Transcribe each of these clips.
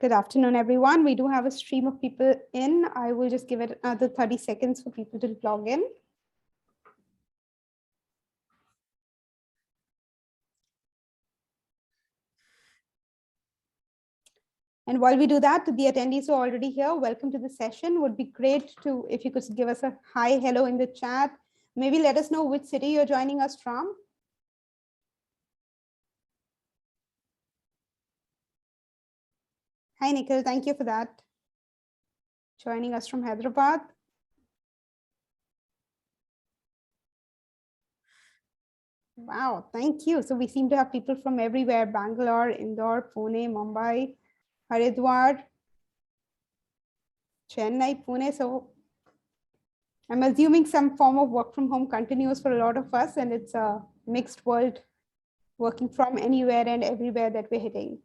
Good afternoon, everyone. We do have a stream of people in. I will just give it another 30 seconds for people to log in. And while we do that, to the attendees who are already here, welcome to the session. Would be great to, if you could give us a hi, hello in the chat. Maybe let us know which city you're joining us from. Hi, Nikhil. Thank you for that. Joining us from Hyderabad. Wow, thank you. So we seem to have people from everywhere: Bangalore, Indore, Pune, Mumbai, Haridwar, Chennai, Pune. So I'm assuming some form of work from home continues for a lot of us, and it's a mixed world, working from anywhere and everywhere that we're hitting.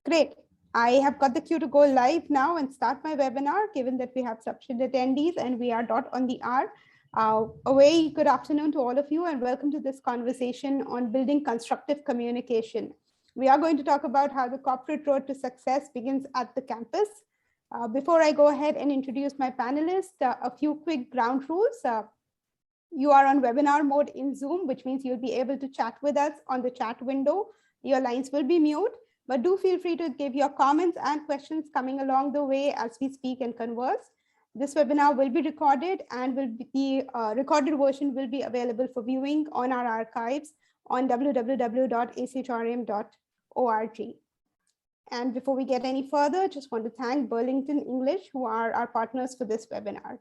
Great. I have got the cue to go live now and start my webinar, given that we have sufficient attendees and we are dot on the hour. A very good afternoon to all of you and welcome to this conversation on building constructive communication. We are going to talk about how the corporate road to success begins at the campus. Before I go ahead and introduce my panelists, a few quick ground rules. You are on webinar mode in Zoom, which means you'll be able to chat with us on the chat window. Your lines will be mute, but do feel free to give your comments and questions coming along the way as we speak and converse. This webinar will be recorded and the recorded version will be available for viewing on our archives on www.achrm.org. And before we get any further, just want to thank Burlington English, who are our partners for this webinar.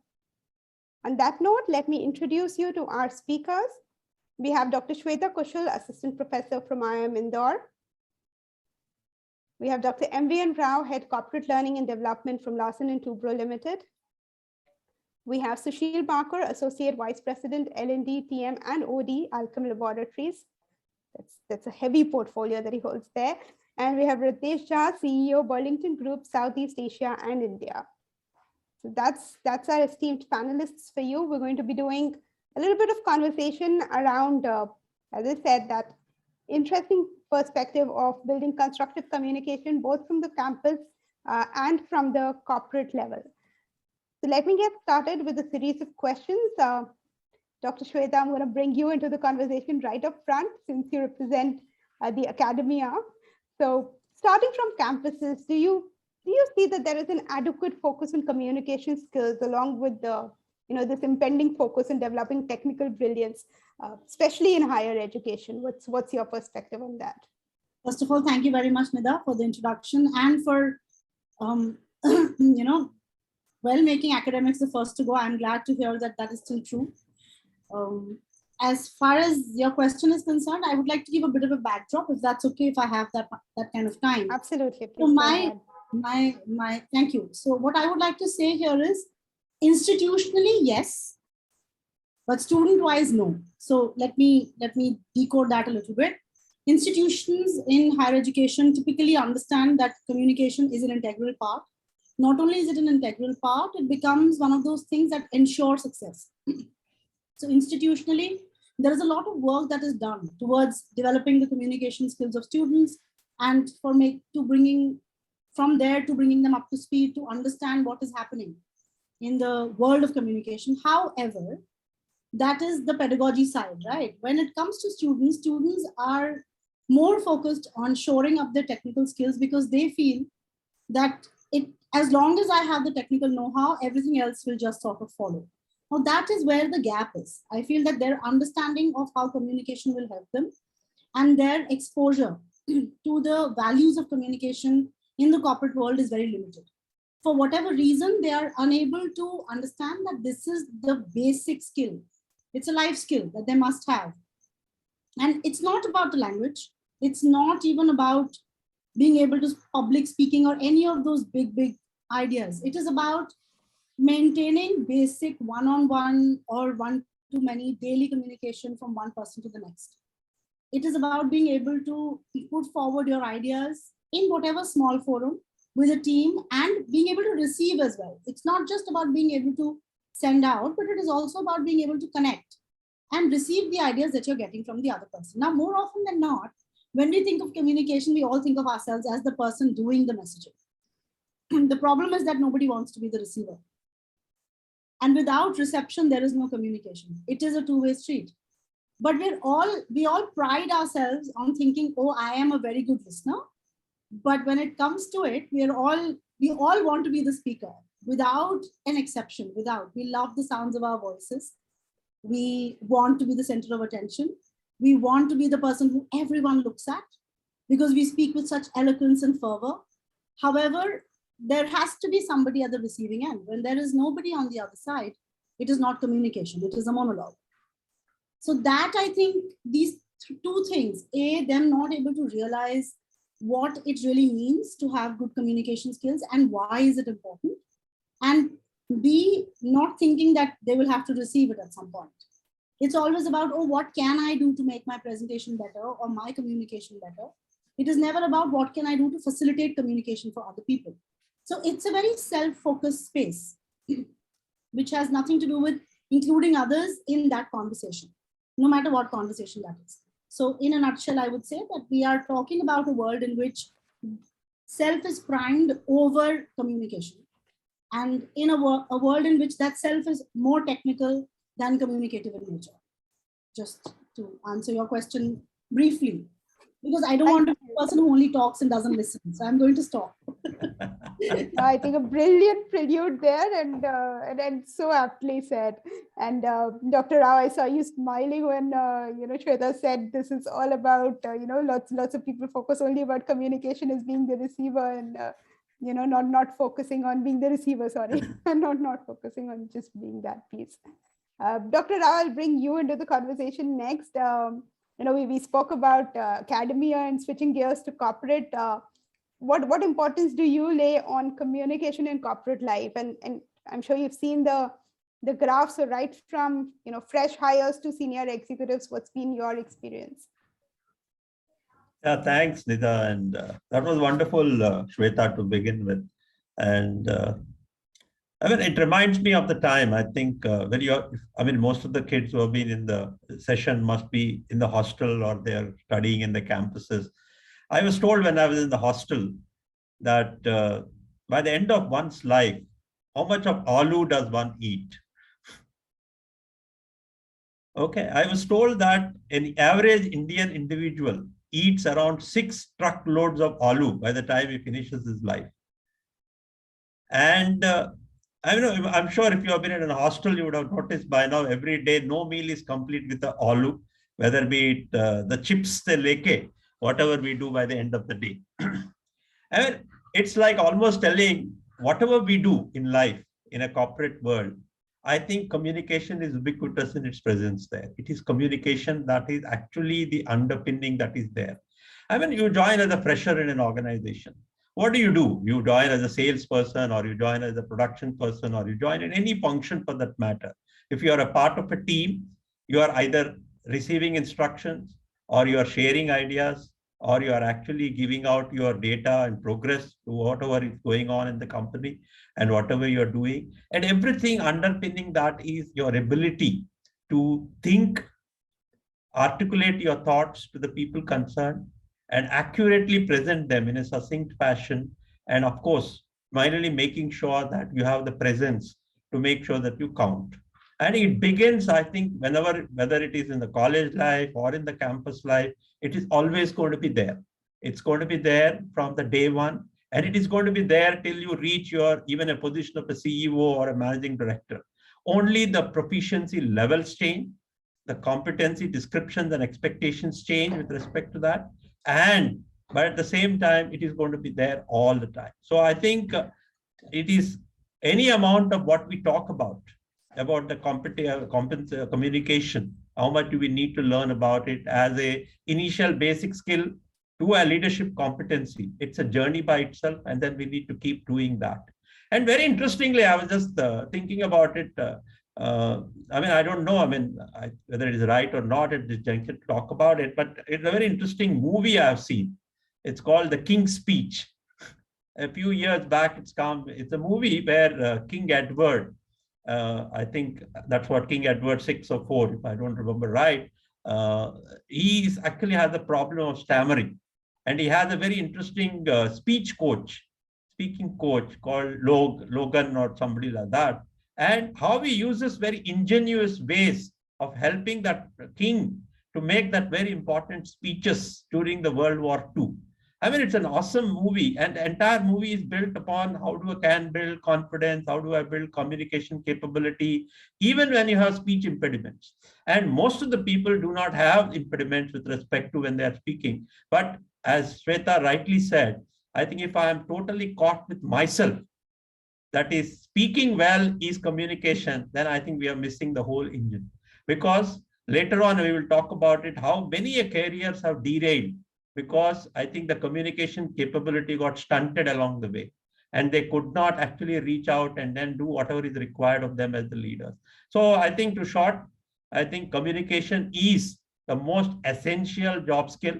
On that note, let me introduce you to our speakers. We have Dr. Shweta Kushal, Assistant Professor from IIM Indore. We have Dr. MVN Rao, Head Corporate Learning and Development from Larsen & Toubro Limited. We have Sushil Barker, Associate Vice President, L&D, TM, and OD, Alchem Laboratories. That's a heavy portfolio that he holds there. And we have Ritesh Jha, CEO, Burlington Group, Southeast Asia and India. So that's our esteemed panelists for you. We're going to be doing a little bit of conversation around, as I said, that interesting perspective of building constructive communication, both from the campus and from the corporate level. So let me get started with a series of questions. Dr. Shweta, I'm going to bring you into the conversation right up front since you represent the academia. So starting from campuses, do you see that there is an adequate focus on communication skills along with the, this impending focus on developing technical brilliance, especially in higher education? What's your perspective on that? First of all, thank you very much, Nida, for the introduction and for, making academics the first to go. I'm glad to hear that that is still true. As far as your question is concerned, I would like to give a bit of a backdrop, if that's okay, if I have that kind of time. Absolutely. So thank you. So what I would like to say here is, institutionally, yes, but student-wise, no. So let me decode that a little bit. Institutions in higher education typically understand that communication is an integral part. Not only is it an integral part, it becomes one of those things that ensure success. So institutionally, there is a lot of work that is done towards developing the communication skills of students and bringing them up to speed to understand what is happening in the world of communication. However, that is the pedagogy side, right? When it comes to students are more focused on shoring up their technical skills because they feel that as long as I have the technical know-how, everything else will just sort of follow. Now that is where the gap is. I feel that their understanding of how communication will help them and their exposure to the values of communication in the corporate world is very limited. For whatever reason, they are unable to understand that this is the basic skill. It's a life skill that they must have. And it's not about the language. It's not even about being able to public speaking or any of those big ideas. It is about maintaining basic one-on-one or one-to-many daily communication from one person to the next. It is about being able to put forward your ideas in whatever small forum with a team and being able to receive as well. It's not just about being able to send out, but it is also about being able to connect and receive the ideas that you're getting from the other person. Now, more often than not, When we think of communication, we all think of ourselves as the person doing the messaging. The problem is that nobody wants to be the receiver. And without reception, there is no communication. It is a two-way street. But we all pride ourselves on thinking, oh, I am a very good listener. But when it comes to it, we all want to be the speaker without an exception. We love the sounds of our voices. We want to be the center of attention. We want to be the person who everyone looks at because we speak with such eloquence and fervor. However, there has to be somebody at the receiving end. When there is nobody on the other side, it is not communication, it is a monologue. So that, I think, these two things, A, them not able to realize what it really means to have good communication skills and why is it important, and B, not thinking that they will have to receive it at some point. It's always about, oh, what can I do to make my presentation better or my communication better? It is never about what can I do to facilitate communication for other people. So it's a very self-focused space, which has nothing to do with including others in that conversation, no matter what conversation that is. So in a nutshell, I would say that we are talking about a world in which self is primed over communication. And in a world in which that self is more technical than communicative in nature. Just to answer your question briefly, because I don't want to be a person who only talks and doesn't listen. So I'm going to stop. I think a brilliant prelude there, and so aptly said. And Dr. Rao, I saw you smiling when Shweta said this is all about lots of people focus only about communication as being the receiver and not focusing on being the receiver. Sorry, and not focusing on just being that piece. Dr. Rao, I'll bring you into the conversation next. We spoke about academia and switching gears to corporate. What importance do you lay on communication in corporate life? And I'm sure you've seen the graphs, so right from fresh hires to senior executives. What's been your experience? Yeah, thanks, Nida, and that was wonderful, Shweta, to begin with. And I mean, it reminds me of the time, I think, most of the kids who have been in the session must be in the hostel or they're studying in the campuses. I was told when I was in the hostel that by the end of one's life, how much of aloo does one eat? Okay, I was told that an average Indian individual eats around 6 truckloads of aloo by the time he finishes his life. And I'm sure if you have been in a hostel, you would have noticed by now every day no meal is complete with the aloo, whether be it the chips, the leke, whatever we do by the end of the day. I mean, it's like almost telling whatever we do in life, in a corporate world, I think communication is ubiquitous in its presence there. It is communication that is actually the underpinning that is there. I mean, you join as a fresher in an organization. What do? You join as a salesperson, or you join as a production person, or you join in any function for that matter. If you are a part of a team, you are either receiving instructions, or you are sharing ideas, or you are actually giving out your data and progress to whatever is going on in the company and whatever you're doing. And everything underpinning that is your ability to think, articulate your thoughts to the people concerned, and accurately present them in a succinct fashion. And of course, finally making sure that you have the presence to make sure that you count. And it begins, I think, whether it is in the college life or in the campus life, it is always going to be there. It's going to be there from the day one, and it is going to be there till you reach even a position of a CEO or a managing director. Only the proficiency levels change, the competency descriptions and expectations change with respect to that. But at the same time, it is going to be there all the time. So I think it is any amount of what we talk about the communication, how much do we need to learn about it as a initial basic skill to a leadership competency. It's a journey by itself, and then we need to keep doing that. And very interestingly, I was just thinking about it. I don't know, whether it is right or not at this juncture to talk about it, but it's a very interesting movie I've seen. It's called The King's Speech. A few years back, it's a movie where King Edward, I think that's what King Edward VI or IV, if I don't remember right, he actually has the problem of stammering, and he has a very interesting speaking coach called Logan or somebody like that. And how he uses very ingenious ways of helping that king to make that very important speeches during the World War II. I mean, it's an awesome movie, and the entire movie is built upon how do I can build confidence, how do I build communication capability, even when you have speech impediments. And most of the people do not have impediments with respect to when they are speaking. But as Shweta rightly said, I think if I am totally caught with myself, that is speaking well is communication, then I think we are missing the whole engine. Because later on, we will talk about it, how many careers have derailed because I think the communication capability got stunted along the way, and they could not actually reach out and then do whatever is required of them as the leaders. So I think to short, I think communication is the most essential job skill.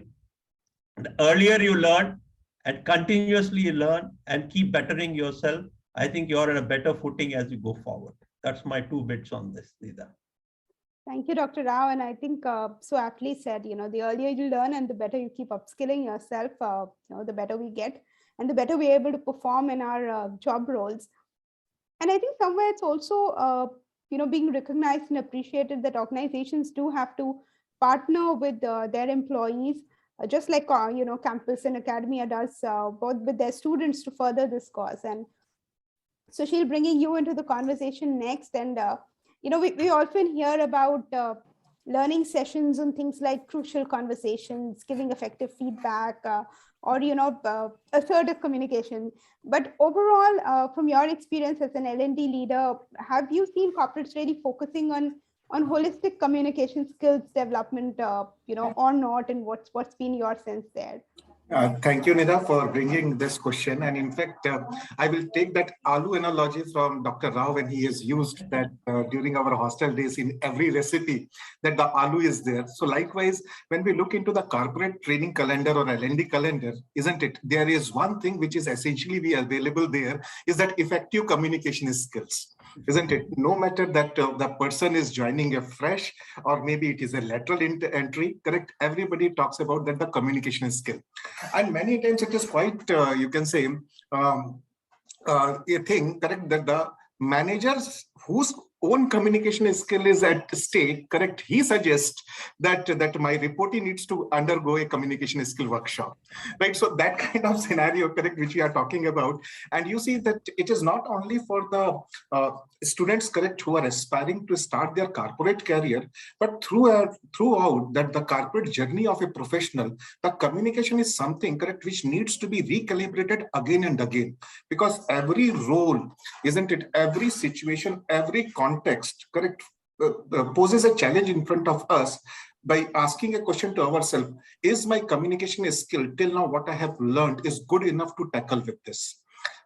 The earlier you learn and continuously you learn and keep bettering yourself, I think you're on a better footing as you go forward. That's my 2 bits on this, Nida. Thank you, Dr. Rao. And I think so aptly said, the earlier you learn and the better you keep upskilling yourself, the better we get and the better we're able to perform in our job roles. And I think somewhere it's also, being recognized and appreciated that organizations do have to partner with their employees, just like, campus and academia does, both with their students to further this cause. And so Sheil, bringing you into the conversation next. And, we often hear about learning sessions and things like crucial conversations, giving effective feedback, or, assertive communication. But overall, from your experience as an L&D leader, have you seen corporates really focusing on holistic communication skills development, or not? And what's been your sense there? Thank you, Nida, for bringing this question. And in fact, I will take that aloo analogy from Dr. Rao when he has used that during our hostel days in every recipe, that the aloo is there. So likewise, when we look into the corporate training calendar or L&D calendar, isn't it? There is one thing which is essentially be available there, is that effective communication skills. Isn't it? No matter that the person is joining a fresh or maybe it is a lateral entry, correct? Everybody talks about that the communication skill. And many times it is quite, you can say, a thing, correct, that the managers whose own communication skill is at stake, correct, he suggests that my reportee needs to undergo a communication skill workshop, right? So that kind of scenario, correct, which we are talking about. And you see that it is not only for the students, correct, who are aspiring to start their corporate career, but throughout that the corporate journey of a professional, the communication is something, correct, which needs to be recalibrated again and again, because every role, isn't it, every situation, every context, correct, poses a challenge in front of us by asking a question to ourselves, is my communication skill till now what I have learned is good enough to tackle with this?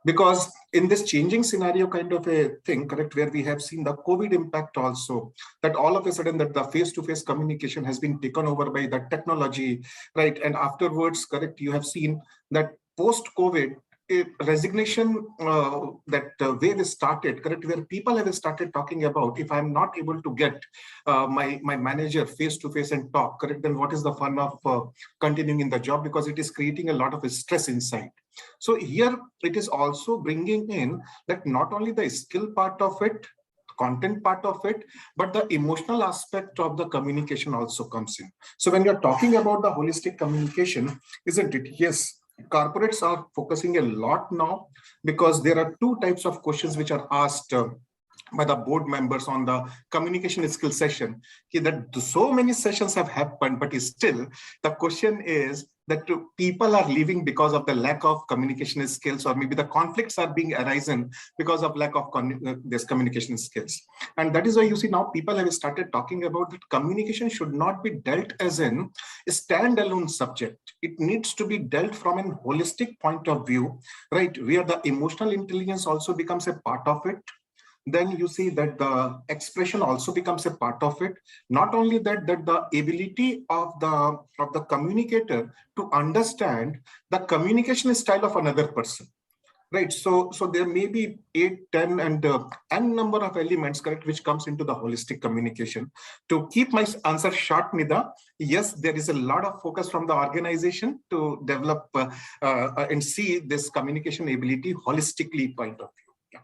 Because in this changing scenario kind of a thing, correct, where we have seen the COVID impact also, that all of a sudden that the face-to-face communication has been taken over by the technology, right? And afterwards, correct, you have seen that post-COVID, resignation, that wave started, correct, where people have started talking about, if I'm not able to get my manager face to face and talk, correct, then what is the fun of continuing in the job, because it is creating a lot of stress inside. So here it is also bringing in that not only the skill part of it, content part of it, but the emotional aspect of the communication also comes in. So when you're talking about the holistic communication, isn't it? Yes, corporates are focusing a lot now, because there are 2 types of questions which are asked by the board members on the communication skill session. That so many sessions have happened, but still the question is that people are leaving because of the lack of communication skills, or maybe the conflicts are being arisen because of lack of this communication skills. And that is why you see now people have started talking about that communication should not be dealt as in a standalone subject. It needs to be dealt from a holistic point of view, right? Where the emotional intelligence also becomes a part of it. Then you see that the expression also becomes a part of it. Not only that, that the ability of the communicator to understand the communication style of another person. Right. So there may be 8, 10, and n number of elements, correct, which comes into the holistic communication. To keep my answer short, Nida, yes, there is a lot of focus from the organization to develop and see this communication ability holistically point of view.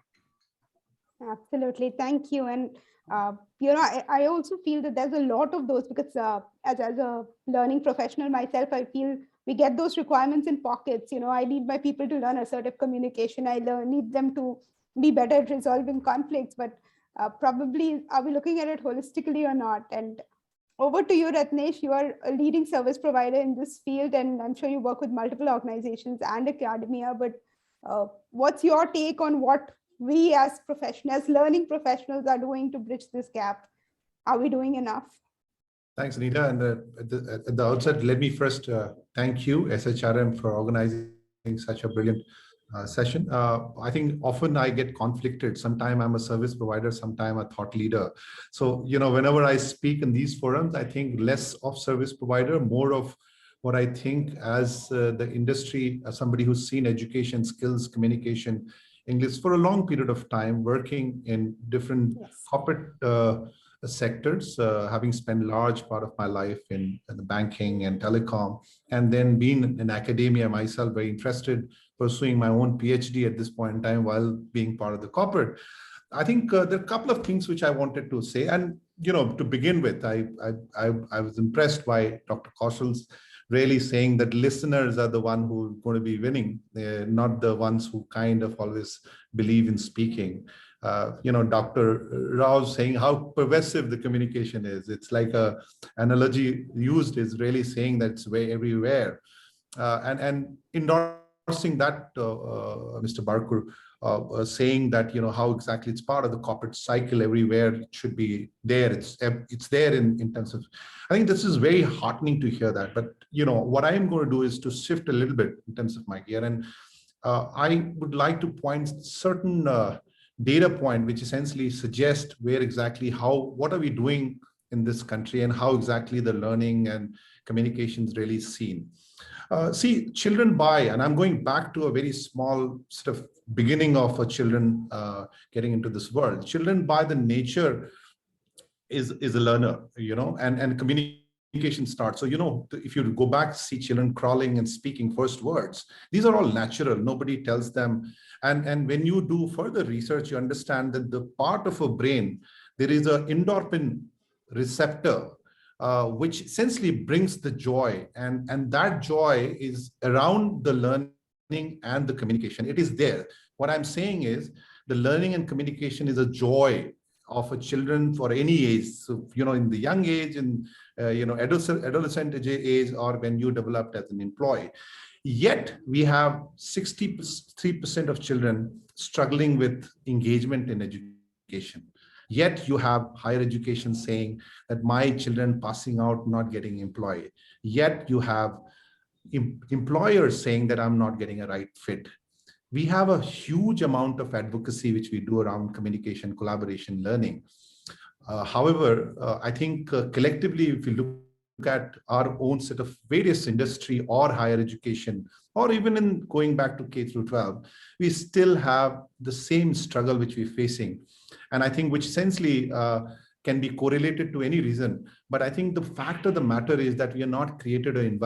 Yeah. Absolutely. Thank you. And, I also feel that there's a lot of those because as a learning professional myself, I feel we get those requirements in pockets. I need my people to learn assertive communication. Need them to be better at resolving conflicts, but probably are we looking at it holistically or not? And over to you, Ratnesh. You are a leading service provider in this field, and I'm sure you work with multiple organizations and academia, but what's your take on what we as professionals, learning professionals are doing to bridge this gap? Are we doing enough? Thanks, Anita. And at the outset, let me first thank you, SHRM, for organizing such a brilliant session. I think often I get conflicted. Sometimes I'm a service provider, sometimes a thought leader. So, whenever I speak in these forums, I think less of service provider, more of what I think as the industry, as somebody who's seen education, skills, communication, English for a long period of time, working in different corporate sectors, having spent large part of my life in the banking and telecom, and then being in academia myself, very interested, pursuing my own PhD at this point in time while being part of the corporate. I think there are a couple of things which I wanted to say. And, to begin with, I was impressed by Dr. Kaushal's really saying that listeners are the one who are going to be winning, not the ones who kind of always believe in speaking. Dr. Rao saying how pervasive the communication is. It's like a analogy used is really saying that it's way everywhere. And endorsing that, Mr. Barkur, saying that, how exactly it's part of the corporate cycle everywhere. It should be there. It's there in terms of, I think this is very heartening to hear that. But, what I am going to do is to shift a little bit in terms of my gear. And I would like to point certain data point, which essentially suggest where exactly what are we doing in this country and how exactly the learning and communication is really seen. See, children by, and I'm going back to a very small sort of beginning of a children getting into this world. Children by the nature is a learner, and communication starts. So, if you go back, see children crawling and speaking first words, these are all natural. Nobody tells them. And when you do further research, you understand that the part of a brain, there is an endorphin receptor, which essentially brings the joy. And that joy is around the learning and the communication. It is there. What I'm saying is the learning and communication is a joy of a children for any age. So, in the young age, and adolescent age, or when you developed as an employee. Yet we have 63% of children struggling with engagement in education. Yet you have higher education saying that my children passing out, not getting employed. Yet you have employers saying that I'm not getting a right fit. We have a huge amount of advocacy which we do around communication, collaboration, learning. However, I think collectively, if you look at our own set of various industry or higher education, or even in going back to K through 12, we still have the same struggle which we're facing. And I think which essentially can be correlated to any reason. But I think the fact of the matter is that we are not created an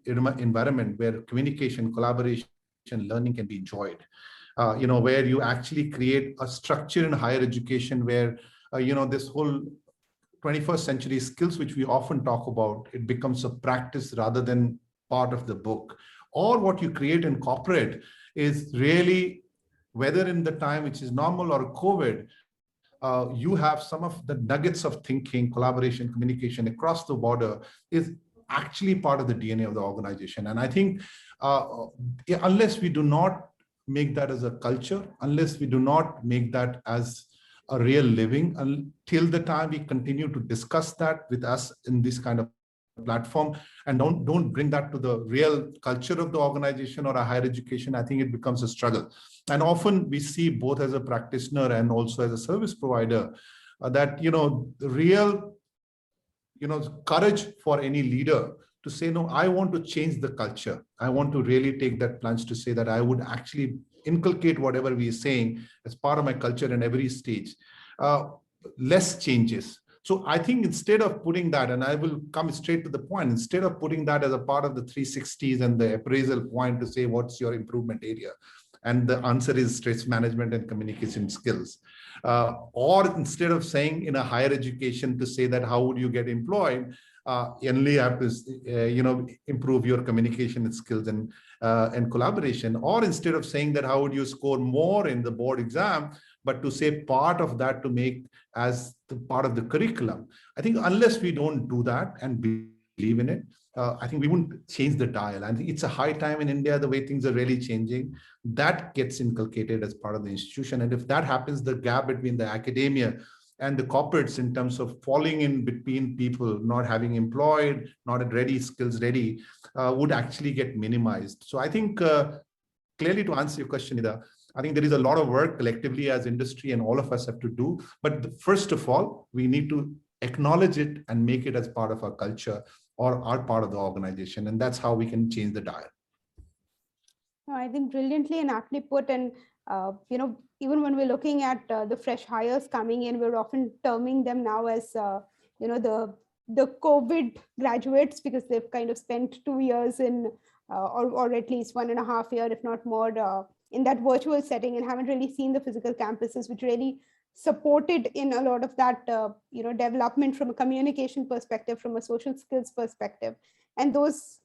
environment where communication, collaboration, learning can be enjoyed. Where you actually create a structure in higher education where, this whole 21st century skills, which we often talk about, it becomes a practice rather than part of the book. Or what you create in corporate is really, whether in the time which is normal or COVID, you have some of the nuggets of thinking, collaboration, communication across the border is actually part of the DNA of the organization. And I think unless we do not make that as a culture, unless we do not make that as a real living, until the time we continue to discuss that with us in this kind of platform and don't bring that to the real culture of the organization or a higher education, I think it becomes a struggle. And often we see both as a practitioner and also as a service provider that, the real, courage for any leader to say, no, I want to change the culture. I want to really take that plunge to say that I would actually inculcate whatever we are saying as part of my culture in every stage, less changes. So I think instead of putting that, and I will come straight to the point, instead of putting that as a part of the 360s and the appraisal point to say, what's your improvement area? And the answer is stress management and communication skills. Or instead of saying in a higher education to say that how would you get employed, you only have to improve your communication skills and collaboration. Or instead of saying that how would you score more in the board exam, but to say part of that to make as the part of the curriculum. I think unless we don't do that and believe in it, I think we wouldn't change the dial. I think it's a high time in India, the way things are really changing, that gets inculcated as part of the institution. And if that happens, the gap between the academia and the corporates in terms of falling in between people, not having employed, not at ready, skills ready, would actually get minimized. So I think clearly to answer your question, Nida, I think there is a lot of work collectively as industry and all of us have to do. But first of all, we need to acknowledge it and make it as part of our culture or our part of the organization. And that's how we can change the dial. I think brilliantly and aptly put. And, even when we're looking at the fresh hires coming in, we're often terming them now as, the COVID graduates, because they've kind of spent 2 years in, or at least 1.5 years, if not more, in that virtual setting, and haven't really seen the physical campuses, which really supported in a lot of that, development from a communication perspective, from a social skills perspective. And those,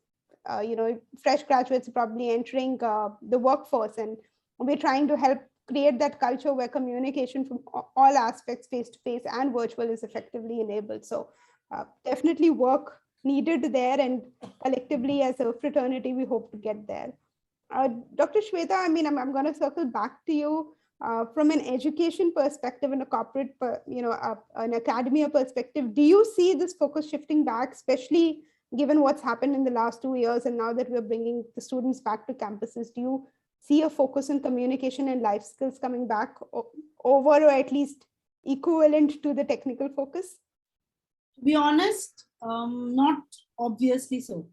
fresh graduates are probably entering the workforce, and we're trying to help create that culture where communication from all aspects, face-to-face and virtual, is effectively enabled. So definitely work needed there, and collectively as a fraternity, we hope to get there. Dr. Shweta, I'm going to circle back to you from an education perspective and a corporate, an academia perspective. Do you see this focus shifting back, especially given what's happened in the last 2 years, and now that we're bringing the students back to campuses? Do you see a focus on communication and life skills coming back over, or at least equivalent to, the technical focus? To be honest, not obviously so.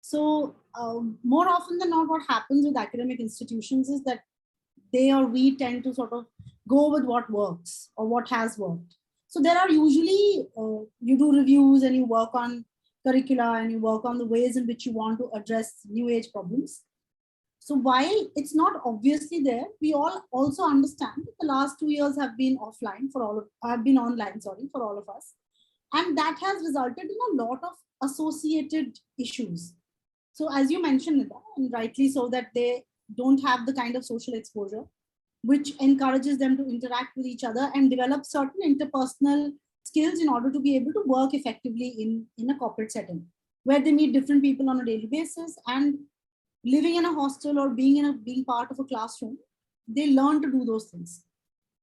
So more often than not, what happens with academic institutions is that they or we tend to sort of go with what works or what has worked. So there are usually, you do reviews and you work on curricula and you work on the ways in which you want to address new age problems. So while it's not obviously there, we all also understand that the last 2 years have been online for all of us. And that has resulted in a lot of associated issues. So as you mentioned, Nida, and rightly so, that they don't have the kind of social exposure which encourages them to interact with each other and develop certain interpersonal skills in order to be able to work effectively in a corporate setting, where they meet different people on a daily basis. And living in a hostel or being part of a classroom, they learn to do those things,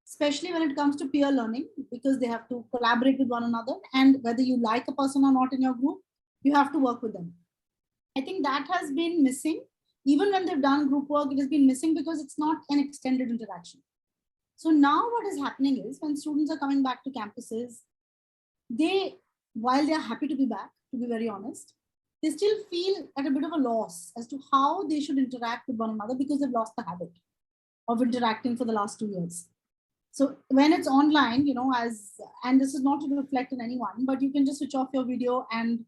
especially when it comes to peer learning, because they have to collaborate with one another. And whether you like a person or not in your group, you have to work with them. I think that has been missing. Even when they've done group work, it has been missing because it's not an extended interaction. So now what is happening is, when students are coming back to campuses, while they're happy to be back, to be very honest, they still feel at a bit of a loss as to how they should interact with one another, because they've lost the habit of interacting for the last 2 years. So when it's online, and this is not to reflect on anyone, but you can just switch off your video and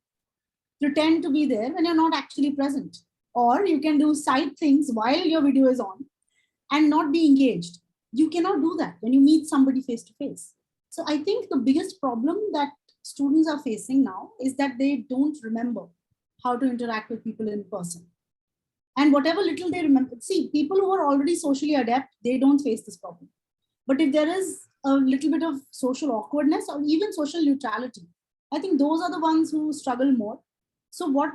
pretend to be there when you're not actually present. Or you can do side things while your video is on and not be engaged. You cannot do that when you meet somebody face to face. So I think the biggest problem that students are facing now is that they don't remember how to interact with people in person. And whatever little they remember, see, people who are already socially adept, they don't face this problem. But if there is a little bit of social awkwardness or even social neutrality, I think those are the ones who struggle more. So what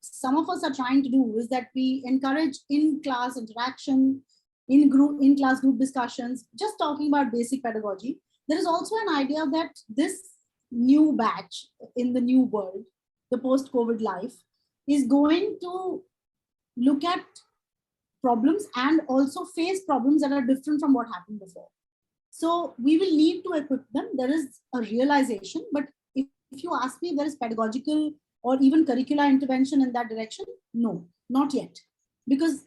some of us are trying to do is that we encourage in-class interaction, in-class group discussions, just talking about basic pedagogy. There is also an idea that this new batch in the new world, the post-COVID life, is going to look at problems and also face problems that are different from what happened before. So we will need to equip them. There is a realization, but if you ask me, there is pedagogical or even curricular intervention in that direction? No, not yet. Because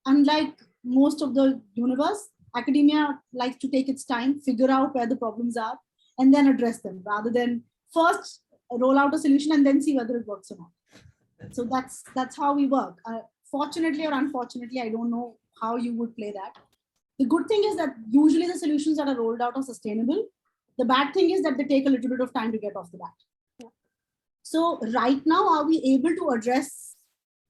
unlike most of the universe, academia likes to take its time, figure out where the problems are, and then address them rather than first roll out a solution and then see whether it works or not. So that's how we work. Fortunately or unfortunately, I don't know how you would play that. The good thing is that usually the solutions that are rolled out are sustainable. The bad thing is that they take a little bit of time to get off the bat. Yeah. So right now, are we able to address?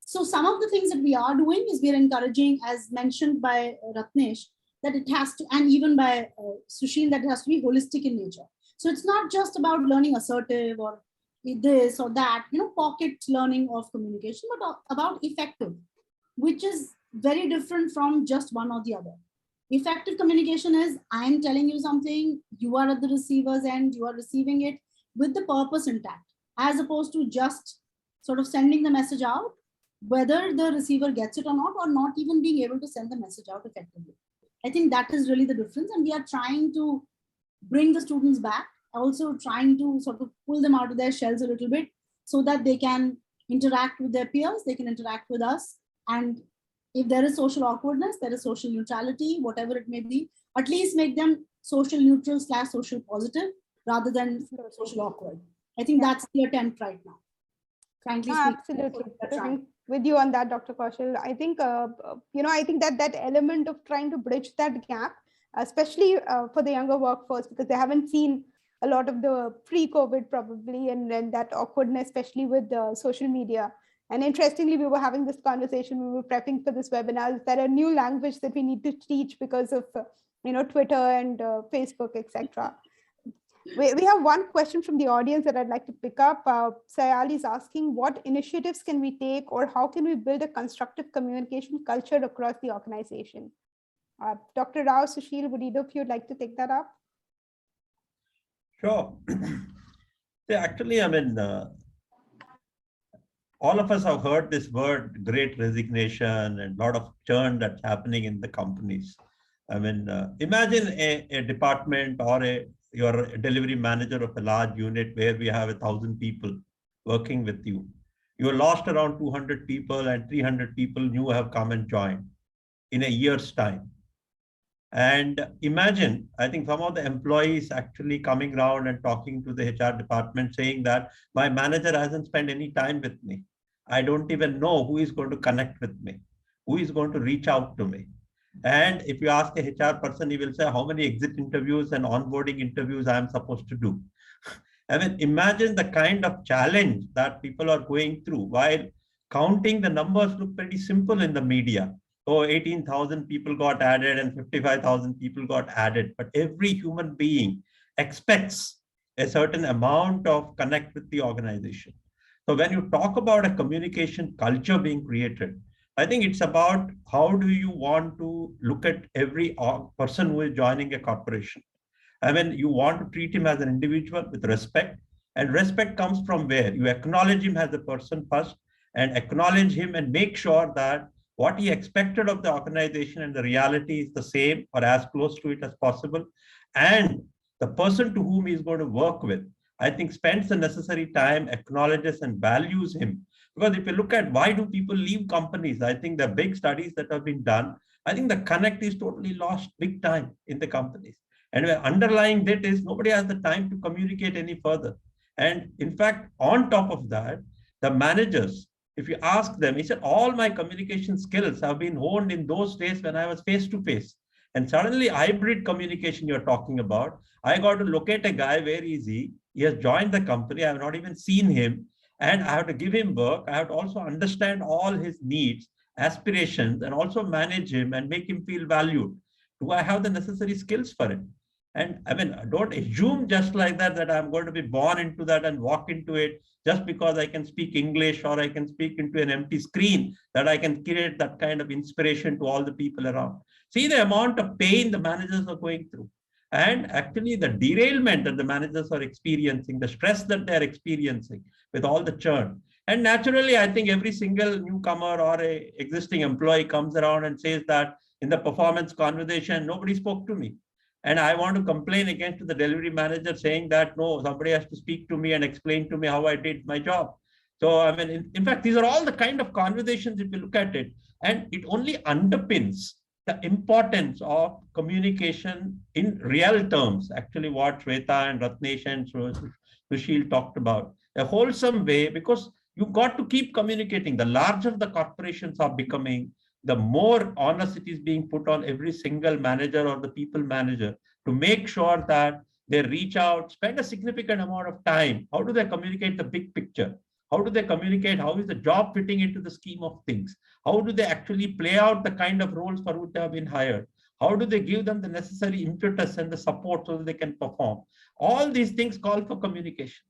So some of the things that we are doing is we are encouraging, as mentioned by Ratnesh, that it has to, and even by Sushil, that it has to be holistic in nature. So it's not just about learning assertive or this or that, pocket learning of communication, but about effective, which is very different from just one or the other. Effective communication is, I am telling you something, you are at the receiver's end, you are receiving it with the purpose intact, as opposed to just sort of sending the message out, whether the receiver gets it or not even being able to send the message out effectively. I think that is really the difference. And we are trying to bring the students back, also trying to sort of pull them out of their shells a little bit so that they can interact with their peers, they can interact with us. And if there is social awkwardness, there is social neutrality, whatever it may be, at least make them social neutral / social positive rather than social awkward. I think that's the attempt right now. Frankly speaking, absolutely. With you on that, Dr. Kaushal. I think, I think that element of trying to bridge that gap, especially for the younger workforce, because they haven't seen a lot of the pre-COVID probably, and that awkwardness, especially with social media. And interestingly, we were having this conversation, we were prepping for this webinar, that a new language that we need to teach because of, Twitter and Facebook, etc. We have one question from the audience that I'd like to pick up. Sayali is asking, what initiatives can we take, or how can we build a constructive communication culture across the organization? Dr. Rao, Sushil, would either of you like to take that up? Sure. Actually, all of us have heard this word, great resignation, and a lot of churn that's happening in the companies. Imagine a department or you're a delivery manager of a large unit where we have 1,000 people working with you. You lost around 200 people and 300 people new have come and joined in a year's time. And imagine, I think some of the employees actually coming around and talking to the HR department saying that my manager hasn't spent any time with me. I don't even know who is going to connect with me, who is going to reach out to me. And if you ask a HR person, he will say how many exit interviews and onboarding interviews I am supposed to do. Imagine the kind of challenge that people are going through while counting the numbers look pretty simple in the media. Oh, 18,000 people got added and 55,000 people got added. But every human being expects a certain amount of connect with the organization. So when you talk about a communication culture being created, I think it's about how do you want to look at every person who is joining a corporation. You want to treat him as an individual with respect. And respect comes from where? You acknowledge him as a person first and acknowledge him and make sure that what he expected of the organization and the reality is the same or as close to it as possible. And the person to whom he is going to work with, I think spends the necessary time, acknowledges and values him. Because if you look at why do people leave companies, I think the big studies that have been done, I think the connect is totally lost big time in the companies. And underlying that is nobody has the time to communicate any further. And in fact, on top of that, the managers, if you ask them, he said, all my communication skills have been honed in those days when I was face-to-face. And suddenly hybrid communication you're talking about, I got to locate a guy, where is he? He has joined the company, I have not even seen him. And I have to give him work. I have to also understand all his needs, aspirations, and also manage him and make him feel valued. Do I have the necessary skills for it? And don't assume just like that I'm going to be born into that and walk into it just because I can speak English or I can speak into an empty screen, that I can create that kind of inspiration to all the people around. See the amount of pain the managers are going through. And actually the derailment that the managers are experiencing, the stress that they're experiencing with all the churn. And naturally, I think every single newcomer or a existing employee comes around and says that in the performance conversation, nobody spoke to me. And I want to complain against the delivery manager saying that, no, somebody has to speak to me and explain to me how I did my job. So, I mean, in fact, these are all the kind of conversations if you look at it, and it only underpins the importance of communication in real terms, actually what Shweta and Ratnesh and Sushil talked about, a wholesome way, because you've got to keep communicating. The larger the corporations are becoming, the more onus it is being put on every single manager or the people manager to make sure that they reach out, spend a significant amount of time. How do they communicate the big picture? How do they communicate? How is the job fitting into the scheme of things? How do they actually play out the kind of roles for which they have been hired? How do they give them the necessary impetus and the support so that they can perform? All these things call for communication.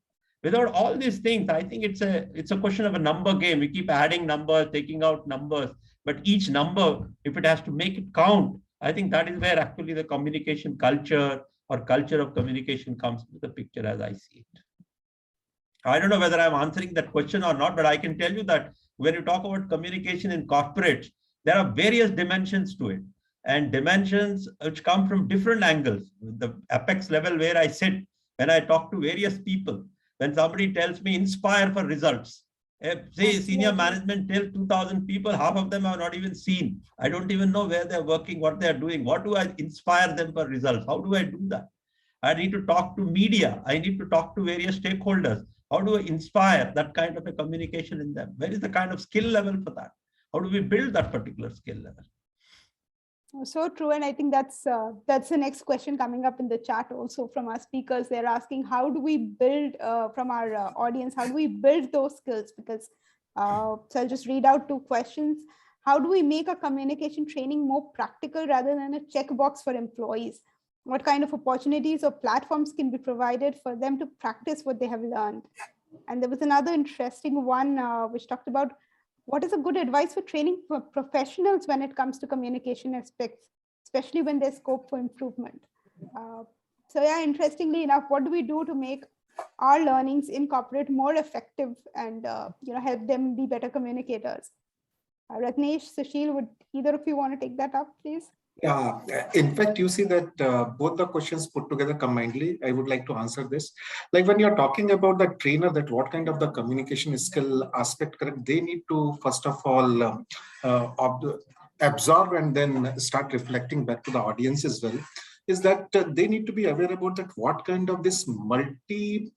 Without all these things, I think it's a question of a number game. We keep adding numbers, taking out numbers, but each number, if it has to make it count, I think that is where actually the communication culture or culture of communication comes into the picture as I see it. I don't know whether I'm answering that question or not, but I can tell you that when you talk about communication in corporates, there are various dimensions to it, and dimensions which come from different angles. The apex level where I sit, when I talk to various people, when somebody tells me inspire for results, say senior management tells 2,000 people, half of them are not even seen. I don't even know where they're working, what they're doing. What do I inspire them for results? How do I do that? I need to talk to media. I need to talk to various stakeholders. How do I inspire that kind of a communication in them? Where is the kind of skill level for that? How do we build that particular skill level? So true. And I think that's the next question coming up in the chat also from our speakers. They're asking, how do we build from our audience, how do we build those skills? Because, so I'll just read out 2 questions. How do we make a communication training more practical rather than a checkbox for employees? What kind of opportunities or platforms can be provided for them to practice what they have learned? And there was another interesting one which talked about what is a good advice for training for professionals when it comes to communication aspects, especially when there's scope for improvement. So yeah, interestingly enough, what do we do to make our learnings in corporate more effective and help them be better communicators? Ratnesh, Sushil, would either of you want to take that up, please? Yeah, in fact, you see that both the questions put together combinedly, I would like to answer this. Like when you're talking about the trainer, that what kind of the communication skill aspect, correct, they need to first of all absorb and then start reflecting back to the audience as well, is that they need to be aware about that what kind of this multi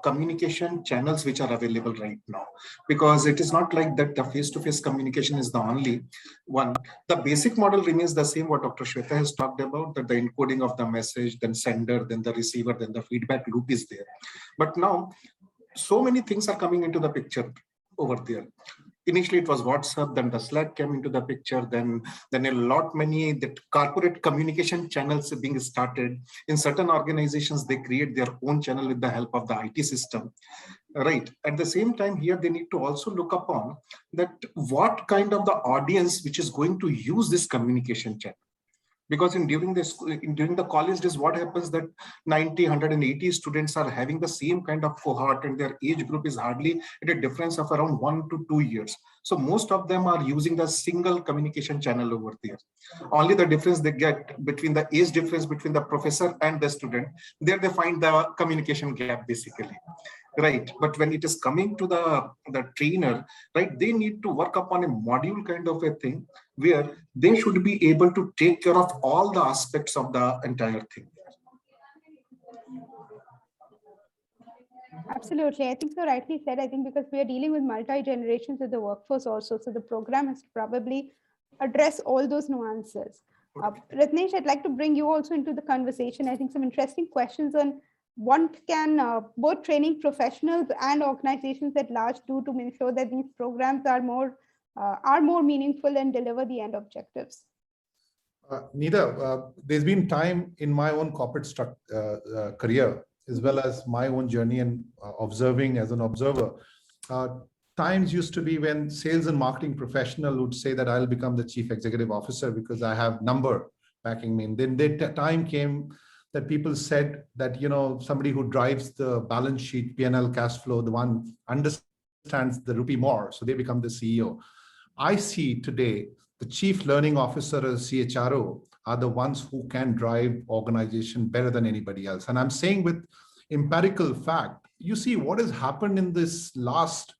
communication channels which are available right now, because it is not like that the face-to-face communication is the only one. The basic model remains the same, what Dr. Shweta has talked about, that the encoding of the message, then sender, then the receiver, then the feedback loop is there. But now so many things are coming into the picture over there. Initially it was WhatsApp, then the Slack came into the picture, then a lot many that corporate communication channels are being started. In certain organizations, they create their own channel with the help of the IT system. Right. At the same time, here they need to also look upon that what kind of the audience which is going to use this communication channel. Because during the college days, what happens that 90, 180 students are having the same kind of cohort, and their age group is hardly at a difference of around 1 to 2 years. So most of them are using the single communication channel over there. Only the difference they get between the age difference between the professor and the student, there they find the communication gap basically. Right, but when it is coming to the trainer, right, they need to work upon a module kind of a thing where they should be able to take care of all the aspects of the entire thing. Absolutely, I think so rightly said. I think because we are dealing with multi-generations of the workforce also, so the program has to probably address all those nuances. Ratnesh, I'd like to bring you also into the conversation. I think some interesting questions on what can both training professionals and organizations at large do to ensure that these programs are more meaningful and deliver the end objectives. Nida, there's been time in my own corporate career, as well as my own journey and observing as an observer. Times used to be when sales and marketing professional would say that I'll become the chief executive officer because I have number backing me. And then the time came that people said that, somebody who drives the balance sheet, P&L, cash flow, the one understands the rupee more, so they become the CEO. I see today the chief learning officer or CHRO are the ones who can drive organization better than anybody else. And I'm saying with empirical fact, you see what has happened in this last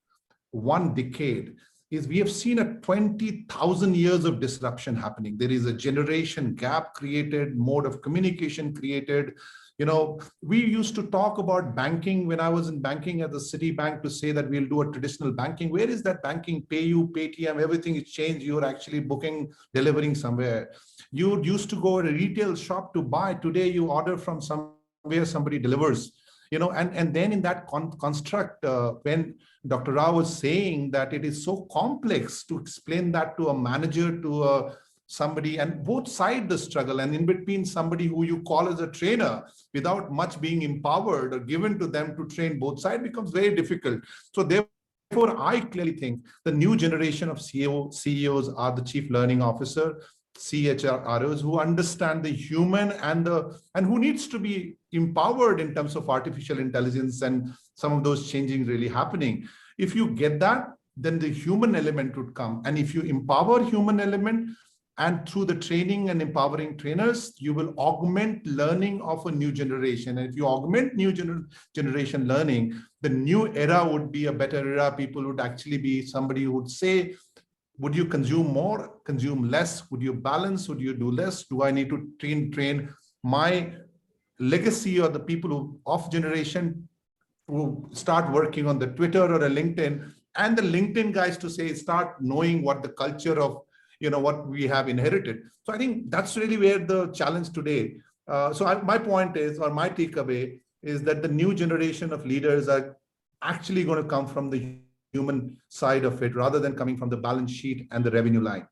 one decade is we have seen a 20,000 years of disruption happening. There is a generation gap created, mode of communication created. You know, we used to talk about banking when I was in banking at the Citibank to say that we'll do a traditional banking. Where is that banking? PayU, Paytm, everything is changed. You're actually booking, delivering somewhere. You used to go to a retail shop to buy. Today, you order from somewhere, somebody delivers. You know, and then in that construct, when Dr. Rao was saying that it is so complex to explain that to a manager, to somebody, and both sides the struggle, and in between somebody who you call as a trainer without much being empowered or given to them to train both sides becomes very difficult. So therefore, I clearly think the new generation of CEOs are the chief learning officer, CHROs, who understand the human and who needs to be empowered in terms of artificial intelligence and some of those changing really happening. If you get that, then the human element would come. And if you empower human element, and through the training and empowering trainers, you will augment learning of a new generation. And if you augment new generation learning, the new era would be a better era. People would actually be somebody who would say, would you consume more, consume less? Would you balance? Would you do less? Do I need to train my legacy or the people who of generation who start working on the Twitter or a LinkedIn, and the LinkedIn guys to say, start knowing what the culture of, you know, what we have inherited. So I think that's really where the challenge today. My point is, or my takeaway is that the new generation of leaders are actually going to come from the human side of it rather than coming from the balance sheet and the revenue line.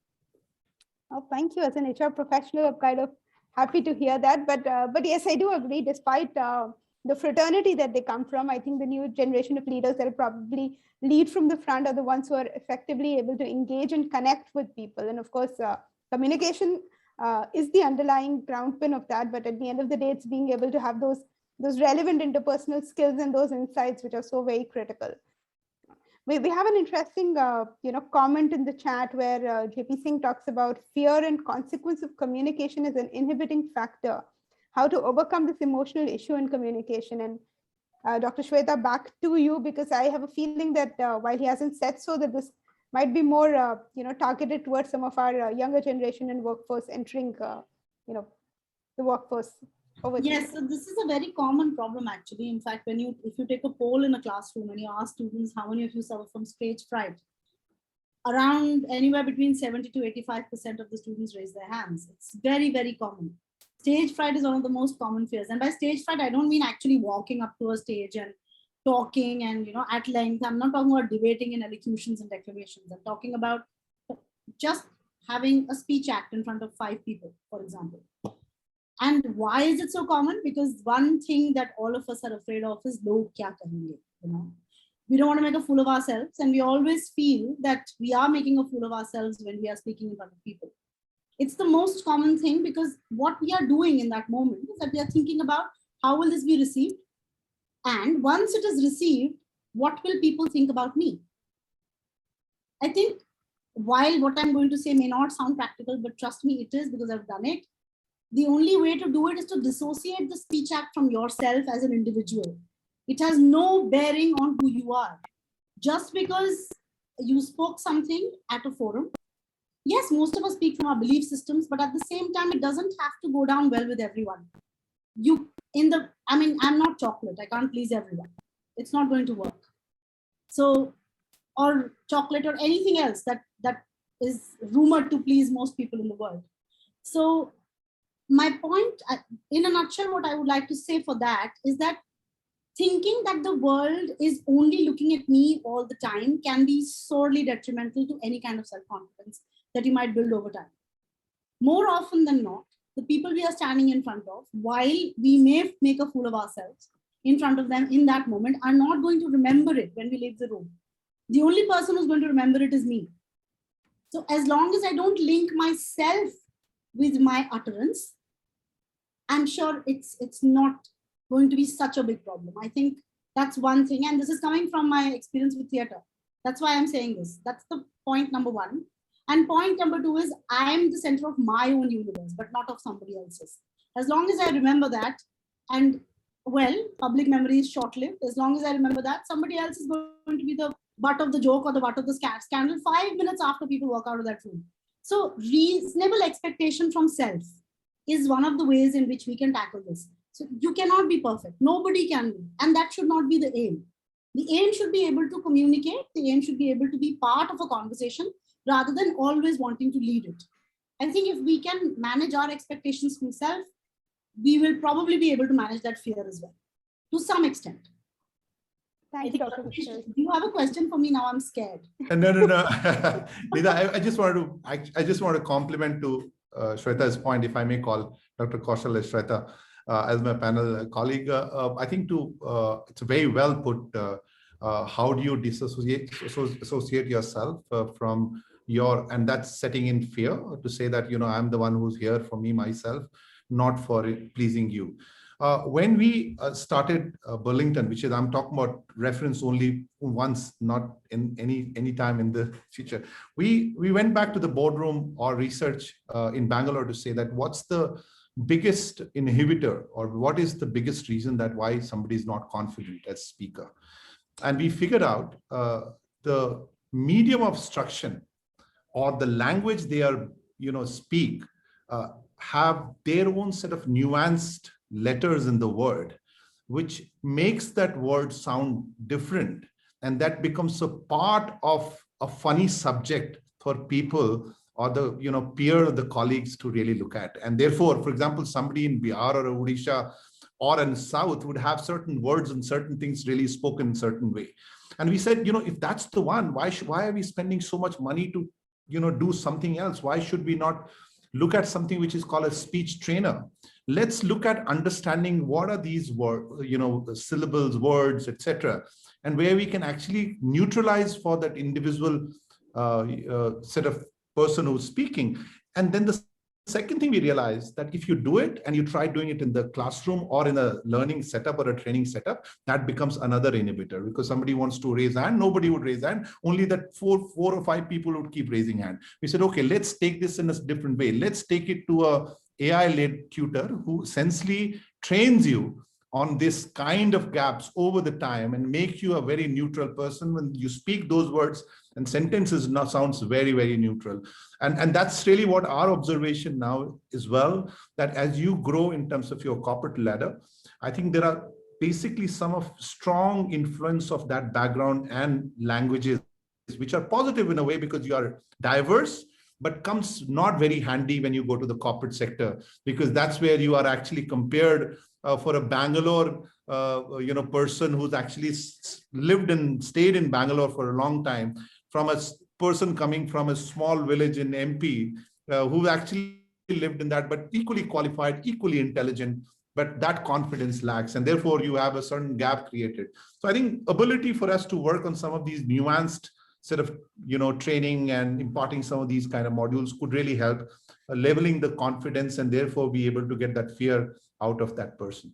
Oh, thank you. As an HR professional, I'm kind of happy to hear that. But yes, I do agree. Despite the fraternity that they come from, I think the new generation of leaders that will probably lead from the front are the ones who are effectively able to engage and connect with people. And of course, communication is the underlying ground pin of that. But at the end of the day, it's being able to have those relevant interpersonal skills and those insights, which are so very critical. We have an interesting comment in the chat where JP Singh talks about fear and consequence of communication as an inhibiting factor, how to overcome this emotional issue in communication. And Dr. Shweta, back to you, because I have a feeling that while he hasn't said so, that this might be more targeted towards some of our younger generation and workforce entering the workforce. Yes, so this is a very common problem actually. In fact, if you take a poll in a classroom and you ask students how many of you suffer from stage fright, around anywhere between 70 to 85% of the students raise their hands. It's very, very common. Stage fright is one of the most common fears. And by stage fright, I don't mean actually walking up to a stage and talking and at length. I'm not talking about debating in elocutions and declamations. I'm talking about just having a speech act in front of 5 people, for example. And why is it so common? Because one thing that all of us are afraid of is log kya kahenge, We don't want to make a fool of ourselves, and we always feel that we are making a fool of ourselves when we are speaking in front of people. It's the most common thing, because what we are doing in that moment is that we are thinking about how will this be received? And once it is received, what will people think about me? I think while what I'm going to say may not sound practical, but trust me, it is, because I've done it. The only way to do it is to dissociate the speech act from yourself as an individual. It has no bearing on who you are. Just because you spoke something at a forum, yes, most of us speak from our belief systems, but at the same time, it doesn't have to go down well with everyone. I'm not chocolate. I can't please everyone. It's not going to work. So, or chocolate or anything else that is rumored to please most people in the world. So, my point, in a nutshell, what I would like to say for that is that thinking that the world is only looking at me all the time can be sorely detrimental to any kind of self-confidence that you might build over time. More often than not, the people we are standing in front of, while we may make a fool of ourselves in front of them in that moment, are not going to remember it when we leave the room. The only person who's going to remember it is me. So as long as I don't link myself with my utterance, I'm sure it's not going to be such a big problem. I think that's one thing. And this is coming from my experience with theater. That's why I'm saying this. That's the point number 1. And point number 2 is I'm the center of my own universe, but not of somebody else's. As long as I remember that, and well, public memory is short-lived. As long as I remember that, somebody else is going to be the butt of the joke or the butt of the scandal 5 minutes after people walk out of that room. So reasonable expectation from self is one of the ways in which we can tackle this. So you cannot be perfect. Nobody can be. And that should not be the aim. The aim should be able to communicate. The aim should be able to be part of a conversation rather than always wanting to lead it. I think if we can manage our expectations from self, we will probably be able to manage that fear as well, to some extent. Thank you, Dr. Kushal. Do you have a question for me? Now I'm scared. No. Nida, I just want to compliment to Shweta's point, if I may call Dr. Kaushal as Shweta as my panel colleague. I think it's very well put. How do you associate yourself from your, and that's setting in fear to say that, I'm the one who's here for me, myself, not for pleasing you. When we started Burlington, which is, I'm talking about reference only once, not in any time in the future, we went back to the boardroom or research in Bangalore to say that what's the biggest inhibitor, or what is the biggest reason that why somebody is not confident as speaker. And we figured out the medium of instruction or the language they are, speak, have their own set of nuanced letters in the word, which makes that word sound different. And that becomes a part of a funny subject for people or the peer of the colleagues to really look at. And therefore, for example, somebody in Bihar or Odisha or in South would have certain words and certain things really spoken in a certain way. And we said, if that's the one, why are we spending so much money to do something else? Why should we not look at something which is called a speech trainer? Let's look at understanding what are these words, syllables, words, etc., and where we can actually neutralize for that individual set of person who's speaking. And then the second thing we realized that if you do it and you try doing it in the classroom or in a learning setup or a training setup, that becomes another inhibitor, because somebody wants to raise hand, nobody would raise hand, only that four or five people would keep raising hand. We said, okay, let's take this in a different way. Let's take it to a AI-led tutor who essentially trains you on this kind of gaps over the time and make you a very neutral person when you speak those words and sentences now sounds very, very neutral. And that's really what our observation now is, well, that as you grow in terms of your corporate ladder, I think there are basically some of strong influence of that background and languages, which are positive in a way because you are diverse, but comes not very handy when you go to the corporate sector, because that's where you are actually compared for a Bangalore person who's actually lived and stayed in Bangalore for a long time, from a person coming from a small village in MP who actually lived in that, but equally qualified, equally intelligent, but that confidence lacks. And therefore you have a certain gap created. So I think ability for us to work on some of these nuanced sort of, training and imparting some of these kind of modules could really help leveling the confidence and therefore be able to get that fear out of that person.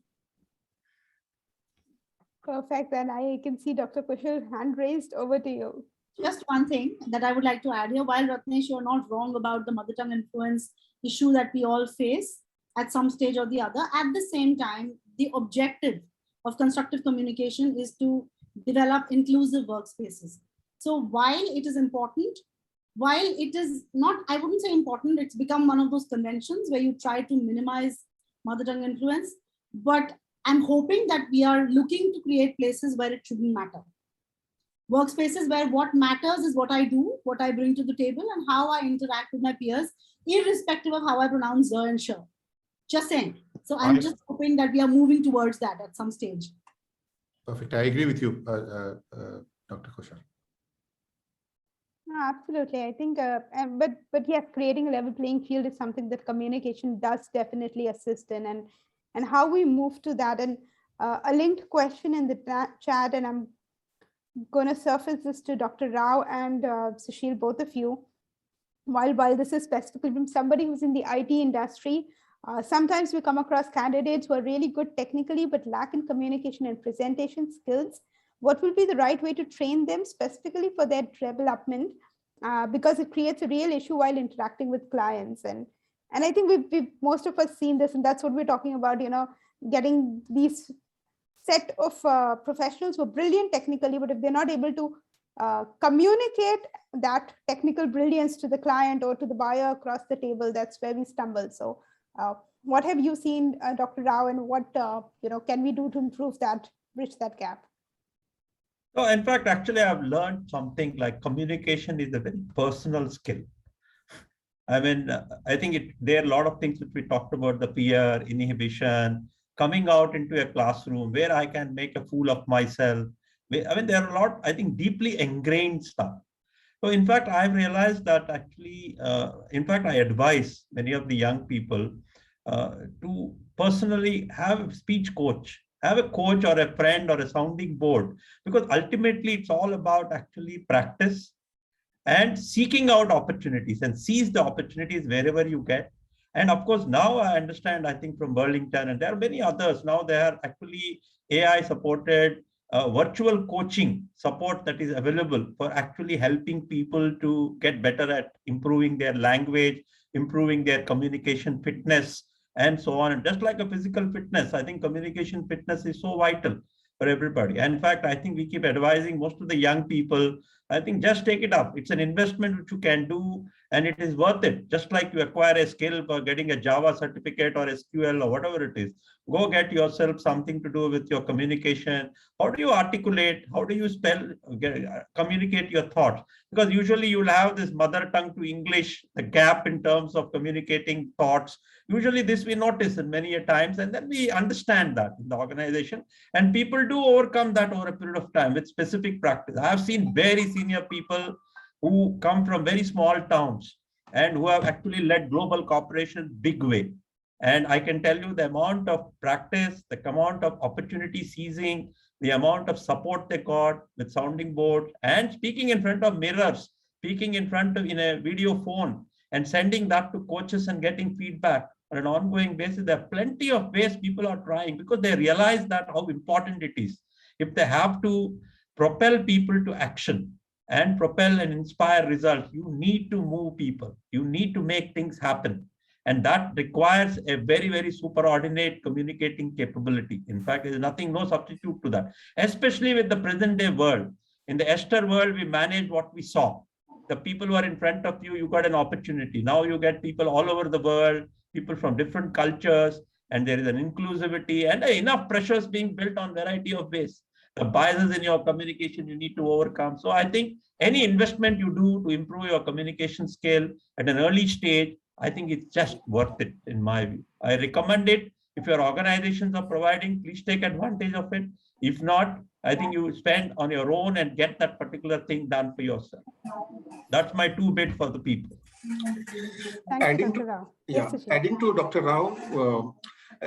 Perfect. And I can see Dr. Kushal hand raised. Over to you. Just one thing that I would like to add here, while Ratnesh, you're not wrong about the mother tongue influence issue that we all face at some stage or the other. At the same time, the objective of constructive communication is to develop inclusive workspaces. So while it is important, while it is not, I wouldn't say important, it's become one of those conventions where you try to minimize mother tongue influence, but I'm hoping that we are looking to create places where it shouldn't matter. Workspaces where what matters is what I do, what I bring to the table, and how I interact with my peers, irrespective of how I pronounce "the" and "sure." Just saying. So I'm just hoping that we are moving towards that at some stage. Perfect. I agree with you, Dr. Kaushal. Absolutely. I think, but yes, creating a level playing field is something that communication does definitely assist in, and how we move to that. And a linked question in the chat, and I'm going to surface this to Dr. Rao and Sushil, both of you. While this is specifically from somebody who's in the IT industry, sometimes we come across candidates who are really good technically, but lack in communication and presentation skills. What will be the right way to train them specifically for their development? Because it creates a real issue while interacting with clients. And I think we've most of us seen this, and that's what we're talking about, getting these set of professionals who are brilliant technically, but if they're not able to communicate that technical brilliance to the client or to the buyer across the table, that's where we stumble. So what have you seen, Dr. Rao, and what can we do to improve that, bridge that gap? So in fact, actually, I've learned something like communication is a very personal skill. I mean, I think there are a lot of things that we talked about, the fear, inhibition, coming out into a classroom where I can make a fool of myself. I mean, there are a lot, I think, deeply ingrained stuff. So in fact, I've realized that actually, in fact, I advise many of the young people to personally have a speech coach, have a coach or a friend or a sounding board, because ultimately it's all about actually practice and seeking out opportunities and seize the opportunities wherever you get. And of course, now I understand, I think from Burlington, and there are many others, now they are actually AI supported virtual coaching support that is available for actually helping people to get better at improving their language, improving their communication fitness, and so on. And just like a physical fitness, I think communication fitness is so vital for everybody. And in fact, I think we keep advising most of the young people, I think just take it up. It's an investment which you can do, and it is worth it. Just like you acquire a skill for getting a Java certificate or SQL or whatever it is, go get yourself something to do with your communication. How do you articulate? How do you communicate your thoughts? Because usually you'll have this mother tongue to English, the gap in terms of communicating thoughts. Usually this we notice in many a times, and then we understand that in the organization. And people do overcome that over a period of time with specific practice. I have seen very senior people who come from very small towns and who have actually led global corporations big way. And I can tell you the amount of practice, the amount of opportunity seizing, the amount of support they got with sounding boards and speaking in front of mirrors, speaking in a video phone and sending that to coaches and getting feedback on an ongoing basis. There are plenty of ways people are trying because they realize that how important it is. If they have to propel people to action and propel and inspire results, you need to move people. You need to make things happen. And that requires a very, very superordinate communicating capability. In fact, there is no substitute to that, especially with the present day world. In the Esther world, we manage what we saw. The people who are in front of you, you got an opportunity. Now you get people all over the world, people from different cultures, and there is an inclusivity and enough pressures being built on variety of ways. The biases in your communication you need to overcome. So I think any investment you do to improve your communication skill at an early stage, I think it's just worth it in my view. I recommend it. If your organizations are providing, please take advantage of it. If not, I think you spend on your own and get that particular thing done for yourself. That's my 2 bit for the people. Thank you, Dr. Rao. Yeah, adding to Dr. Rao,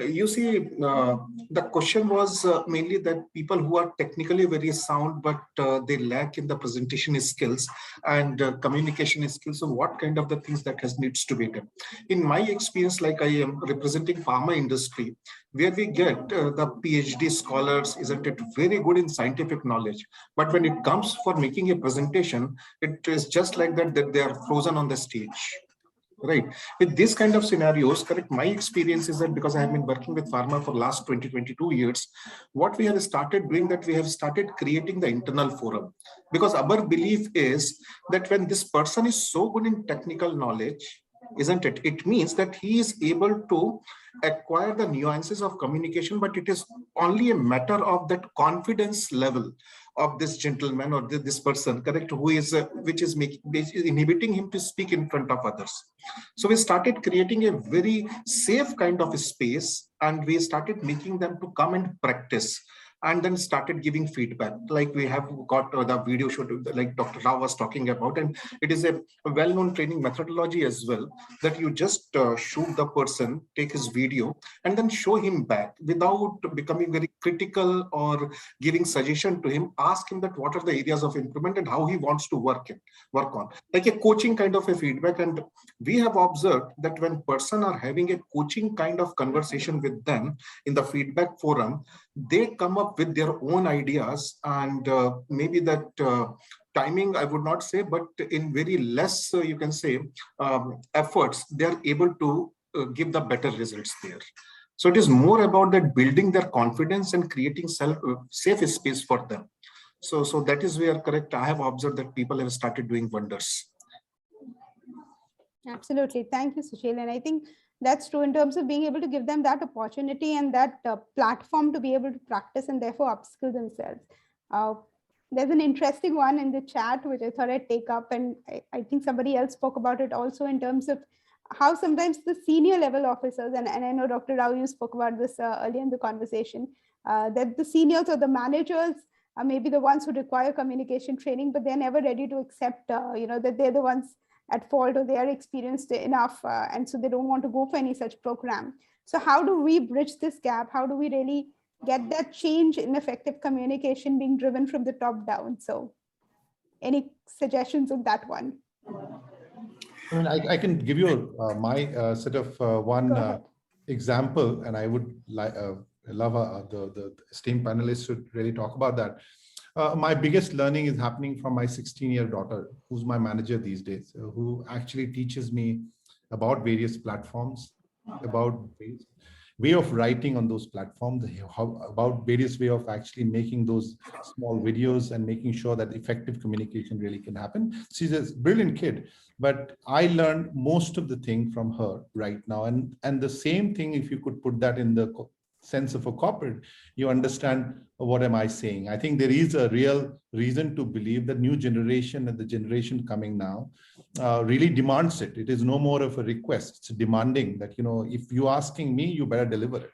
you see, the question was mainly that people who are technically very sound, but they lack in the presentation skills and communication skills. So what kind of the things that needs to be done? In my experience, like I am representing pharma industry, where we get the PhD scholars, isn't it, very good in scientific knowledge. But when it comes for making a presentation, it is just like that they are frozen on the stage. Right. With this kind of scenarios, correct, my experience is that because I have been working with pharma for last 22 years, what we have started doing that we have started creating the internal forum. Because our belief is that when this person is so good in technical knowledge, isn't it? It means that he is able to acquire the nuances of communication, but it is only a matter of that confidence level of this gentleman or this person, correct, who is which is inhibiting him to speak in front of others. So we started creating a very safe kind of a space, and we started making them to come and practice, and then started giving feedback. Like we have got the video show like Dr. Rao was talking about, and it is a well-known training methodology as well, that you just shoot the person, take his video, and then show him back without becoming very critical or giving suggestion to him. Ask him that what are the areas of improvement and how he wants to work on, like a coaching kind of a feedback. And we have observed that when person are having a coaching kind of conversation with them in the feedback forum, they come up with their own ideas, and maybe that timing, I would not say, but in very less, you can say, efforts, they are able to give the better results there. So it is more about that building their confidence and creating safe space for them. So that is where correct. I have observed that people have started doing wonders. Absolutely. Thank you, Sushil. And I think that's true in terms of being able to give them that opportunity and that platform to be able to practice and therefore upskill themselves. Uh, there's an interesting one in the chat, which I thought I'd take up. And I think somebody else spoke about it also in terms of how sometimes the senior level officers, and I know Dr. Rao, you spoke about this earlier in the conversation, that the seniors or the managers are maybe the ones who require communication training, but they're never ready to accept, that they're the ones at fault or they are experienced enough, and so they don't want to go for any such program. So how do we bridge this gap? How do we really get that change in effective communication being driven from the top down? So any suggestions on that one? I mean, I can give you my sort of one example, and I would love the esteemed panelists to really talk about that. My biggest learning is happening from my 16-year daughter, who's my manager these days, who actually teaches me about various platforms, about way of writing on those platforms, about various way of actually making those small videos and making sure that effective communication really can happen. She's a brilliant kid, but I learned most of the thing from her right now. And the same thing, if you could put that in the sense of a corporate, you understand what am I saying. I think there is a real reason to believe that new generation and the generation coming now really demands it. It is no more of a request. It's demanding that, if you're asking me, you better deliver it.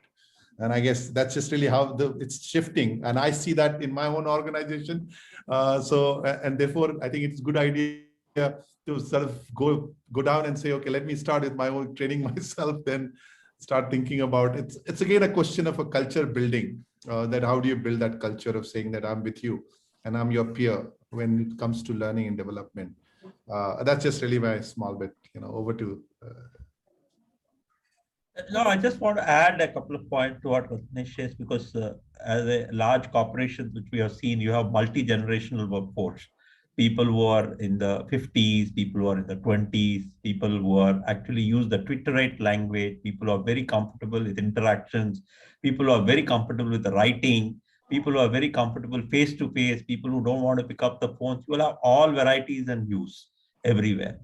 And I guess that's just really how it's shifting. And I see that in my own organization. And therefore, I think it's a good idea to sort of go down and say, okay, let me start with my own training myself, then start thinking about it. It's again a question of a culture building, that how do you build that culture of saying that I'm with you and I'm your peer when it comes to learning and development. That's just really my small bit, over to. No, I just want to add a couple of points to what Ratnesh says, because as a large corporation, which we have seen, you have multi-generational workforce. People who are in the 50s, people who are in the 20s, people who are actually use the Twitterate language, people who are very comfortable with interactions, people who are very comfortable with the writing, people who are very comfortable face-to-face, people who don't want to pick up the phones. You will have all varieties and views everywhere.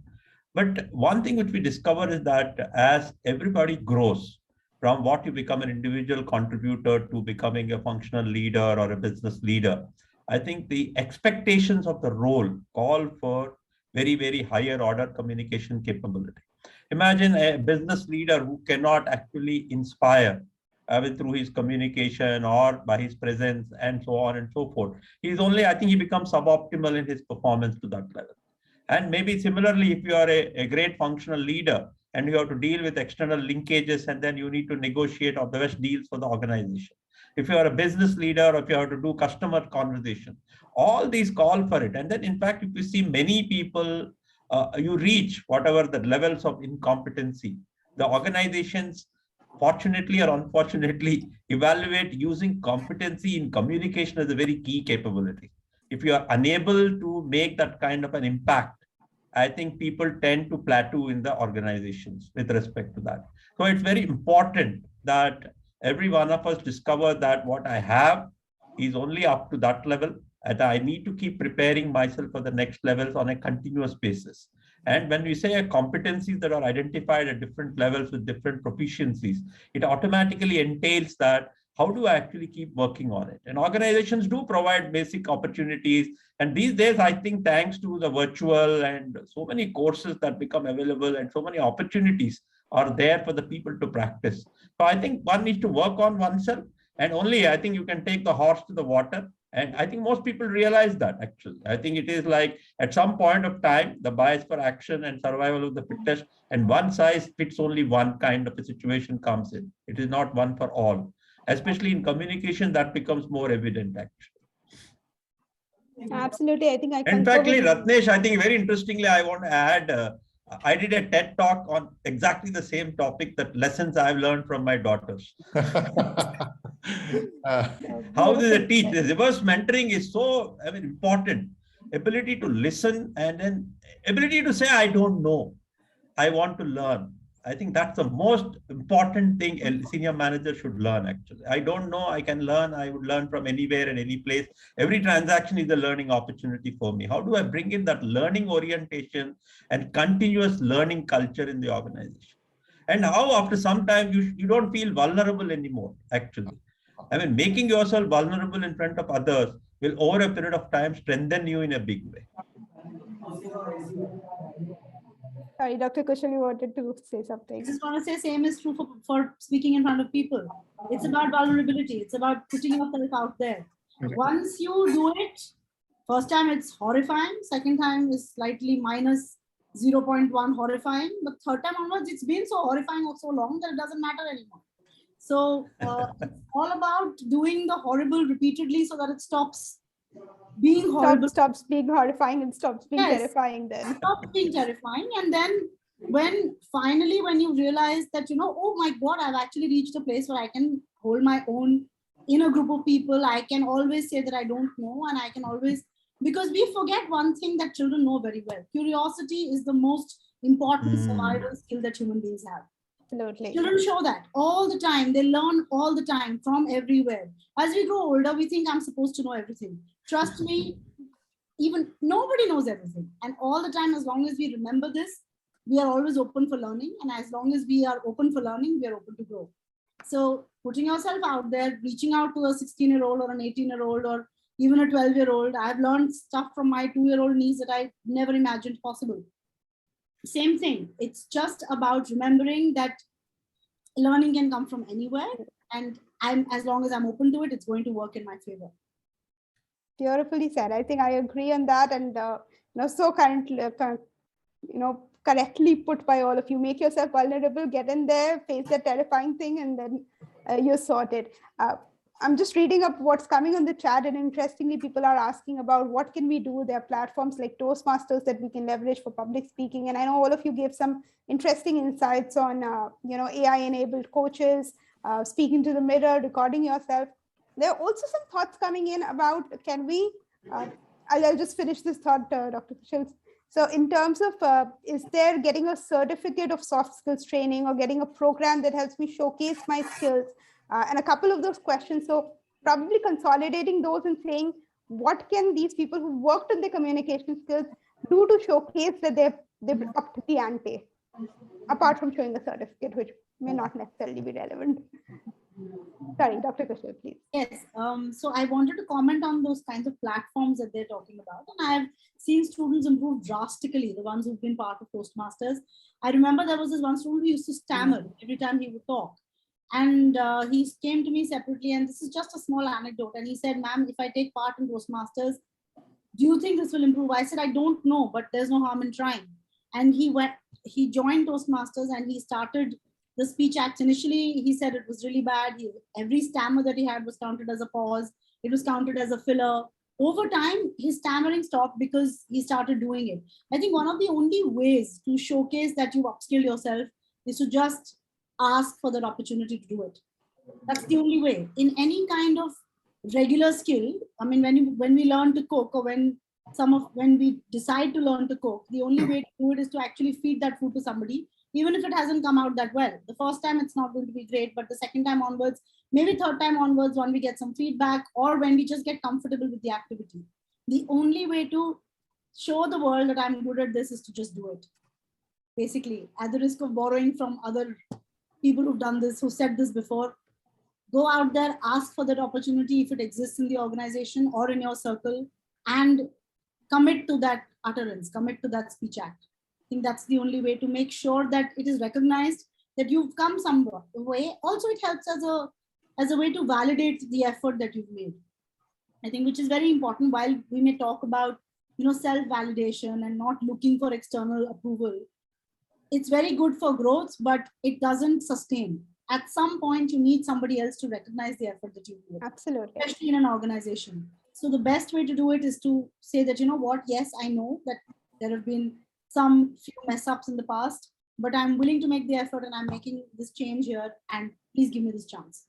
But one thing which we discover is that as everybody grows, from what you become an individual contributor to becoming a functional leader or a business leader, I think the expectations of the role call for very, very higher order communication capability. Imagine a business leader who cannot actually inspire through his communication or by his presence and so on and so forth. I think he becomes suboptimal in his performance to that level. And maybe similarly, if you are a great functional leader and you have to deal with external linkages and then you need to negotiate or the best deals for the organization. If you are a business leader, or if you have to do customer conversation, all these call for it. And then in fact, if you see many people, you reach whatever the levels of incompetency, the organizations, fortunately or unfortunately, evaluate using competency in communication as a very key capability. If you are unable to make that kind of an impact, I think people tend to plateau in the organizations with respect to that. So it's very important that every one of us discover that what I have is only up to that level, and I need to keep preparing myself for the next levels on a continuous basis. And when we say competencies that are identified at different levels with different proficiencies, it automatically entails that how do I actually keep working on it? And organizations do provide basic opportunities. And these days, I think thanks to the virtual and so many courses that become available and so many opportunities are there for the people to practice. So I think one needs to work on oneself, and only I think you can take the horse to the water. And I think most people realize that actually. I think it is like at some point of time, the bias for action and survival of the fittest, and one size fits only one kind of a situation comes in. It is not one for all. Especially in communication, that becomes more evident actually. Absolutely. I think I In fact, Ratnesh, I think very interestingly, I want to add, I did a TED talk on exactly the same topic, that lessons I've learned from my daughters. How they teach. The reverse mentoring is so important. Ability to listen and then ability to say, I don't know. I want to learn. I think that's the most important thing a senior manager should learn, actually. I don't know, I can learn, I would learn from anywhere and any place. Every transaction is a learning opportunity for me. How do I bring in that learning orientation and continuous learning culture in the organization? And how after some time you don't feel vulnerable anymore, actually. I mean, making yourself vulnerable in front of others will over a period of time strengthen you in a big way. Sorry, Dr. Kushal, you wanted to say something. I just want to say same is true for speaking in front of people. It's about vulnerability. It's about putting yourself out there. Once you do it, first time it's horrifying. Second time is slightly minus 0.1 horrifying. But third time onwards, it's been so horrifying for so long that it doesn't matter anymore. So it's all about doing the horrible repeatedly so that it stops being horrible. Stops being horrifying and stops being Yes. terrifying then. Stops being terrifying. And then when you realize that, oh my God, I've actually reached a place where I can hold my own in a group of people. I can always say that I don't know, and I can always, because we forget one thing that children know very well. Curiosity is the most important survival skill that human beings have. Absolutely. Children show that all the time. They learn all the time from everywhere. As we grow older, we think I'm supposed to know everything. Trust me, even nobody knows everything. And all the time, as long as we remember this, we are always open for learning. And as long as we are open for learning, we are open to grow. So putting yourself out there, reaching out to a 16-year-old or an 18-year-old or even a 12-year-old. I've learned stuff from my 2-year-old niece that I never imagined possible. Same thing. It's just about remembering that learning can come from anywhere. And as long as I'm open to it, it's going to work in my favor. Beautifully said. I think I agree on that. And, so currently, correctly put by all of you. Make yourself vulnerable, get in there, face the terrifying thing, and then you're sorted. I'm just reading up what's coming on the chat, and interestingly, people are asking about what can we do. There are platforms like Toastmasters that we can leverage for public speaking. And I know all of you gave some interesting insights on, AI-enabled coaches, speaking to the mirror, recording yourself. There are also some thoughts coming in about, can we, I'll just finish this thought, Dr. Kushal. So in terms of, is there getting a certificate of soft skills training or getting a program that helps me showcase my skills? And a couple of those questions. So probably consolidating those and saying, what can these people who worked on their communication skills do to showcase that they've upped the ante, apart from showing a certificate, which may not necessarily be relevant. Sorry, Dr. Kushal, please. Yes, so I wanted to comment on those kinds of platforms that they're talking about. And I've seen students improve drastically, the ones who've been part of Toastmasters. I remember there was this one student who used to stammer every time he would talk. And he came to me separately, and this is just a small anecdote. And he said, ma'am, if I take part in Toastmasters, do you think this will improve? I said, I don't know, but there's no harm in trying. And he joined Toastmasters and he started the speech act. Initially, he said it was really bad. Every stammer that he had was counted as a pause. It was counted as a filler. Over time, his stammering stopped because he started doing it. I think one of the only ways to showcase that you've upskilled yourself is to just ask for that opportunity to do it. That's the only way. In any kind of regular skill, I mean, when we learn to cook, or when we decide to learn to cook, the only way to do it is to actually feed that food to somebody, even if it hasn't come out that well. The first time it's not going to be great, but the second time onwards, maybe third time onwards, when we get some feedback or when we just get comfortable with the activity. The only way to show the world that I'm good at this is to just do it. Basically, at the risk of borrowing from other people who've done this, who said this before, go out there, ask for that opportunity if it exists in the organization or in your circle, and commit to that utterance, commit to that speech act. I think that's the only way to make sure that it is recognized that you've come some way. Also, it helps as a way to validate the effort that you've made. I think, which is very important. While we may talk about, self-validation and not looking for external approval, it's very good for growth, but it doesn't sustain. At some point, you need somebody else to recognize the effort that you've made. Absolutely. Especially in an organization. So the best way to do it is to say that, yes, I know that there have been some few mess ups in the past, but I'm willing to make the effort and I'm making this change here, and please give me this chance.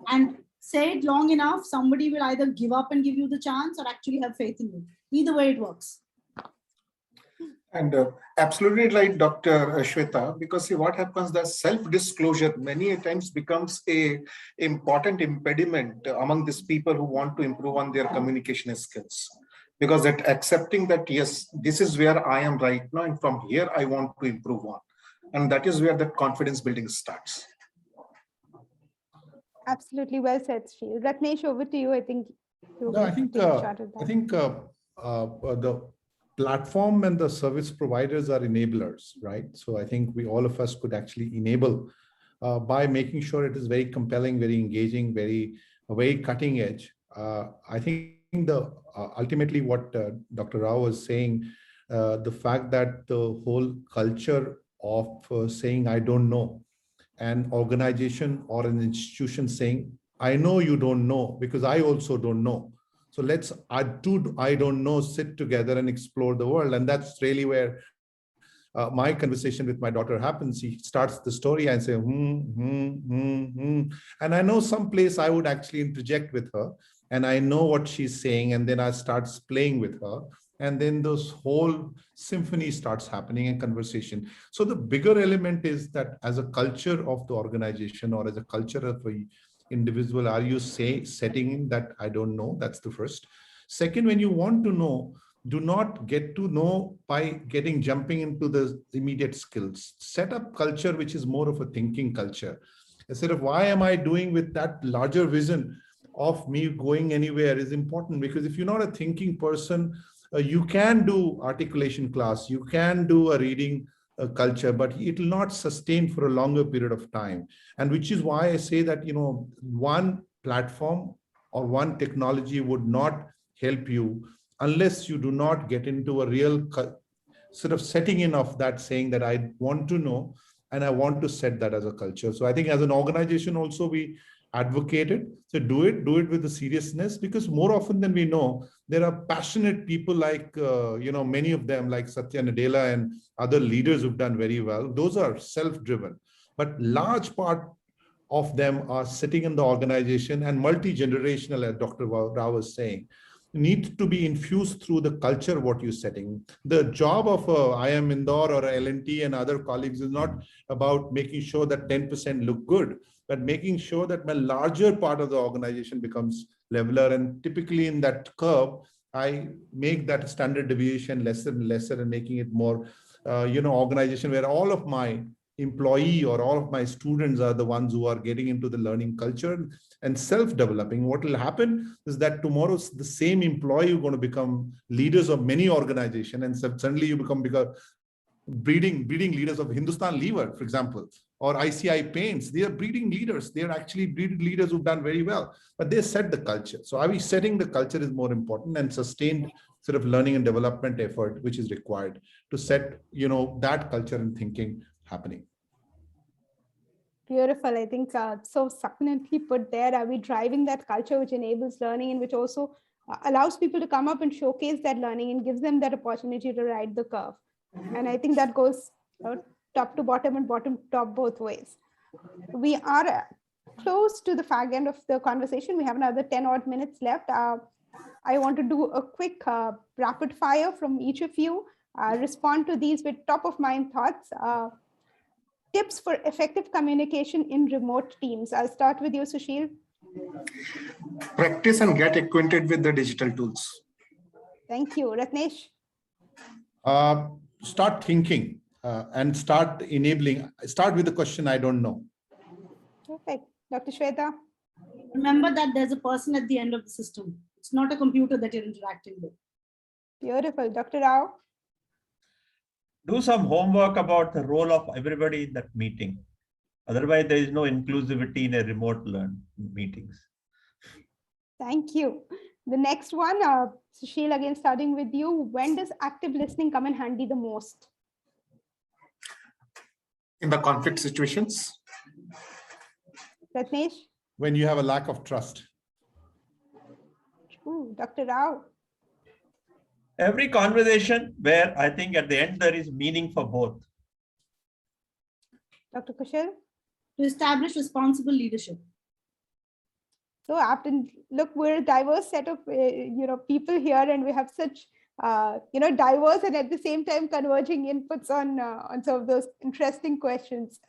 And say it long enough, somebody will either give up and give you the chance or actually have faith in you. Either way it works. And absolutely right, Dr. Shweta, because see what happens, the self-disclosure many times becomes a important impediment among these people who want to improve on their communication skills. Because that accepting that, yes, this is where I am right now, and from here I want to improve on. And that is where that confidence building starts. Absolutely well said, Sril. Ratnesh, over to you. I think you No, will take a shot at that. The platform and the service providers are enablers, right? So I think all of us could actually enable by making sure it is very compelling, very engaging, very cutting edge. I think ultimately what Dr. Rao was saying, the fact that the whole culture of saying I don't know, an organization or an institution saying, I know you don't know because I also don't know. So let's I don't know sit together and explore the world. And that's really where my conversation with my daughter happens. She starts the story and say, And I know some place I would actually interject with her. And I know what she's saying. And then I start playing with her. And then this whole symphony starts happening in conversation. So the bigger element is that as a culture of the organization or as a culture of a individual, are you setting in that I don't know? That's the first. Second, when you want to know, do not get to know by jumping into the immediate skills. Set up culture, which is more of a thinking culture. Instead of why am I doing with that larger vision of me going anywhere is important, because if you're not a thinking person, you can do articulation class, you can do a reading culture, but it will not sustain for a longer period of time. And which is why I say that, one platform or one technology would not help you unless you do not get into a real sort of setting in of that, saying that I want to know and I want to set that as a culture. So I think as an organization also we advocated, so do it with the seriousness, because more often than we know, there are passionate people like, many of them like Satya Nadella and other leaders who've done very well. Those are self-driven, but large part of them are sitting in the organization and multi-generational, as Dr. Rao was saying, need to be infused through the culture what you're setting. The job of IIM Indore or L&T and other colleagues is not about making sure that 10% look good, but making sure that my larger part of the organization becomes leveler. And typically in that curve, I make that standard deviation lesser and lesser and making it more, organization where all of my employee or all of my students are the ones who are getting into the learning culture and self-developing. What will happen is that tomorrow the same employee is going to become leaders of many organizations, and suddenly you become breeding leaders of Hindustan Lever, for example, or ICI Paints. They are breeding leaders. They are actually breeding leaders who've done very well, but they set the culture. So are we setting the culture is more important, and sustained sort of learning and development effort, which is required to set, that culture and thinking happening. Beautiful. I think so succinctly put there. Are we driving that culture which enables learning and which also allows people to come up and showcase that learning and gives them that opportunity to ride the curve? And I think that goes top to bottom and bottom to top both ways. We are close to the fag end of the conversation. We have another 10 odd minutes left. I want to do a quick rapid fire from each of you. Respond to these with top of mind thoughts. Tips for effective communication in remote teams. I'll start with you, Sushil. Practice and get acquainted with the digital tools. Thank you. Ratnesh? Start thinking and start enabling. Start with the question, I don't know. Perfect. Dr. Shweta? Remember that there's a person at the end of the system. It's not a computer that you're interacting with. Beautiful. Dr. Rao? Do some homework about the role of everybody in that meeting. Otherwise, there is no inclusivity in a remote learn meetings. Thank you. The next one, Sushil, again, starting with you. When does active listening come in handy the most? In the conflict situations. Ratnesh? When you have a lack of trust. Ooh, Dr. Rao? Every conversation where I think at the end there is meaning for both. Dr. Kushal? To establish responsible leadership. So apt, and look, we're a diverse set of people here, and we have such diverse and at the same time converging inputs on some of those interesting questions.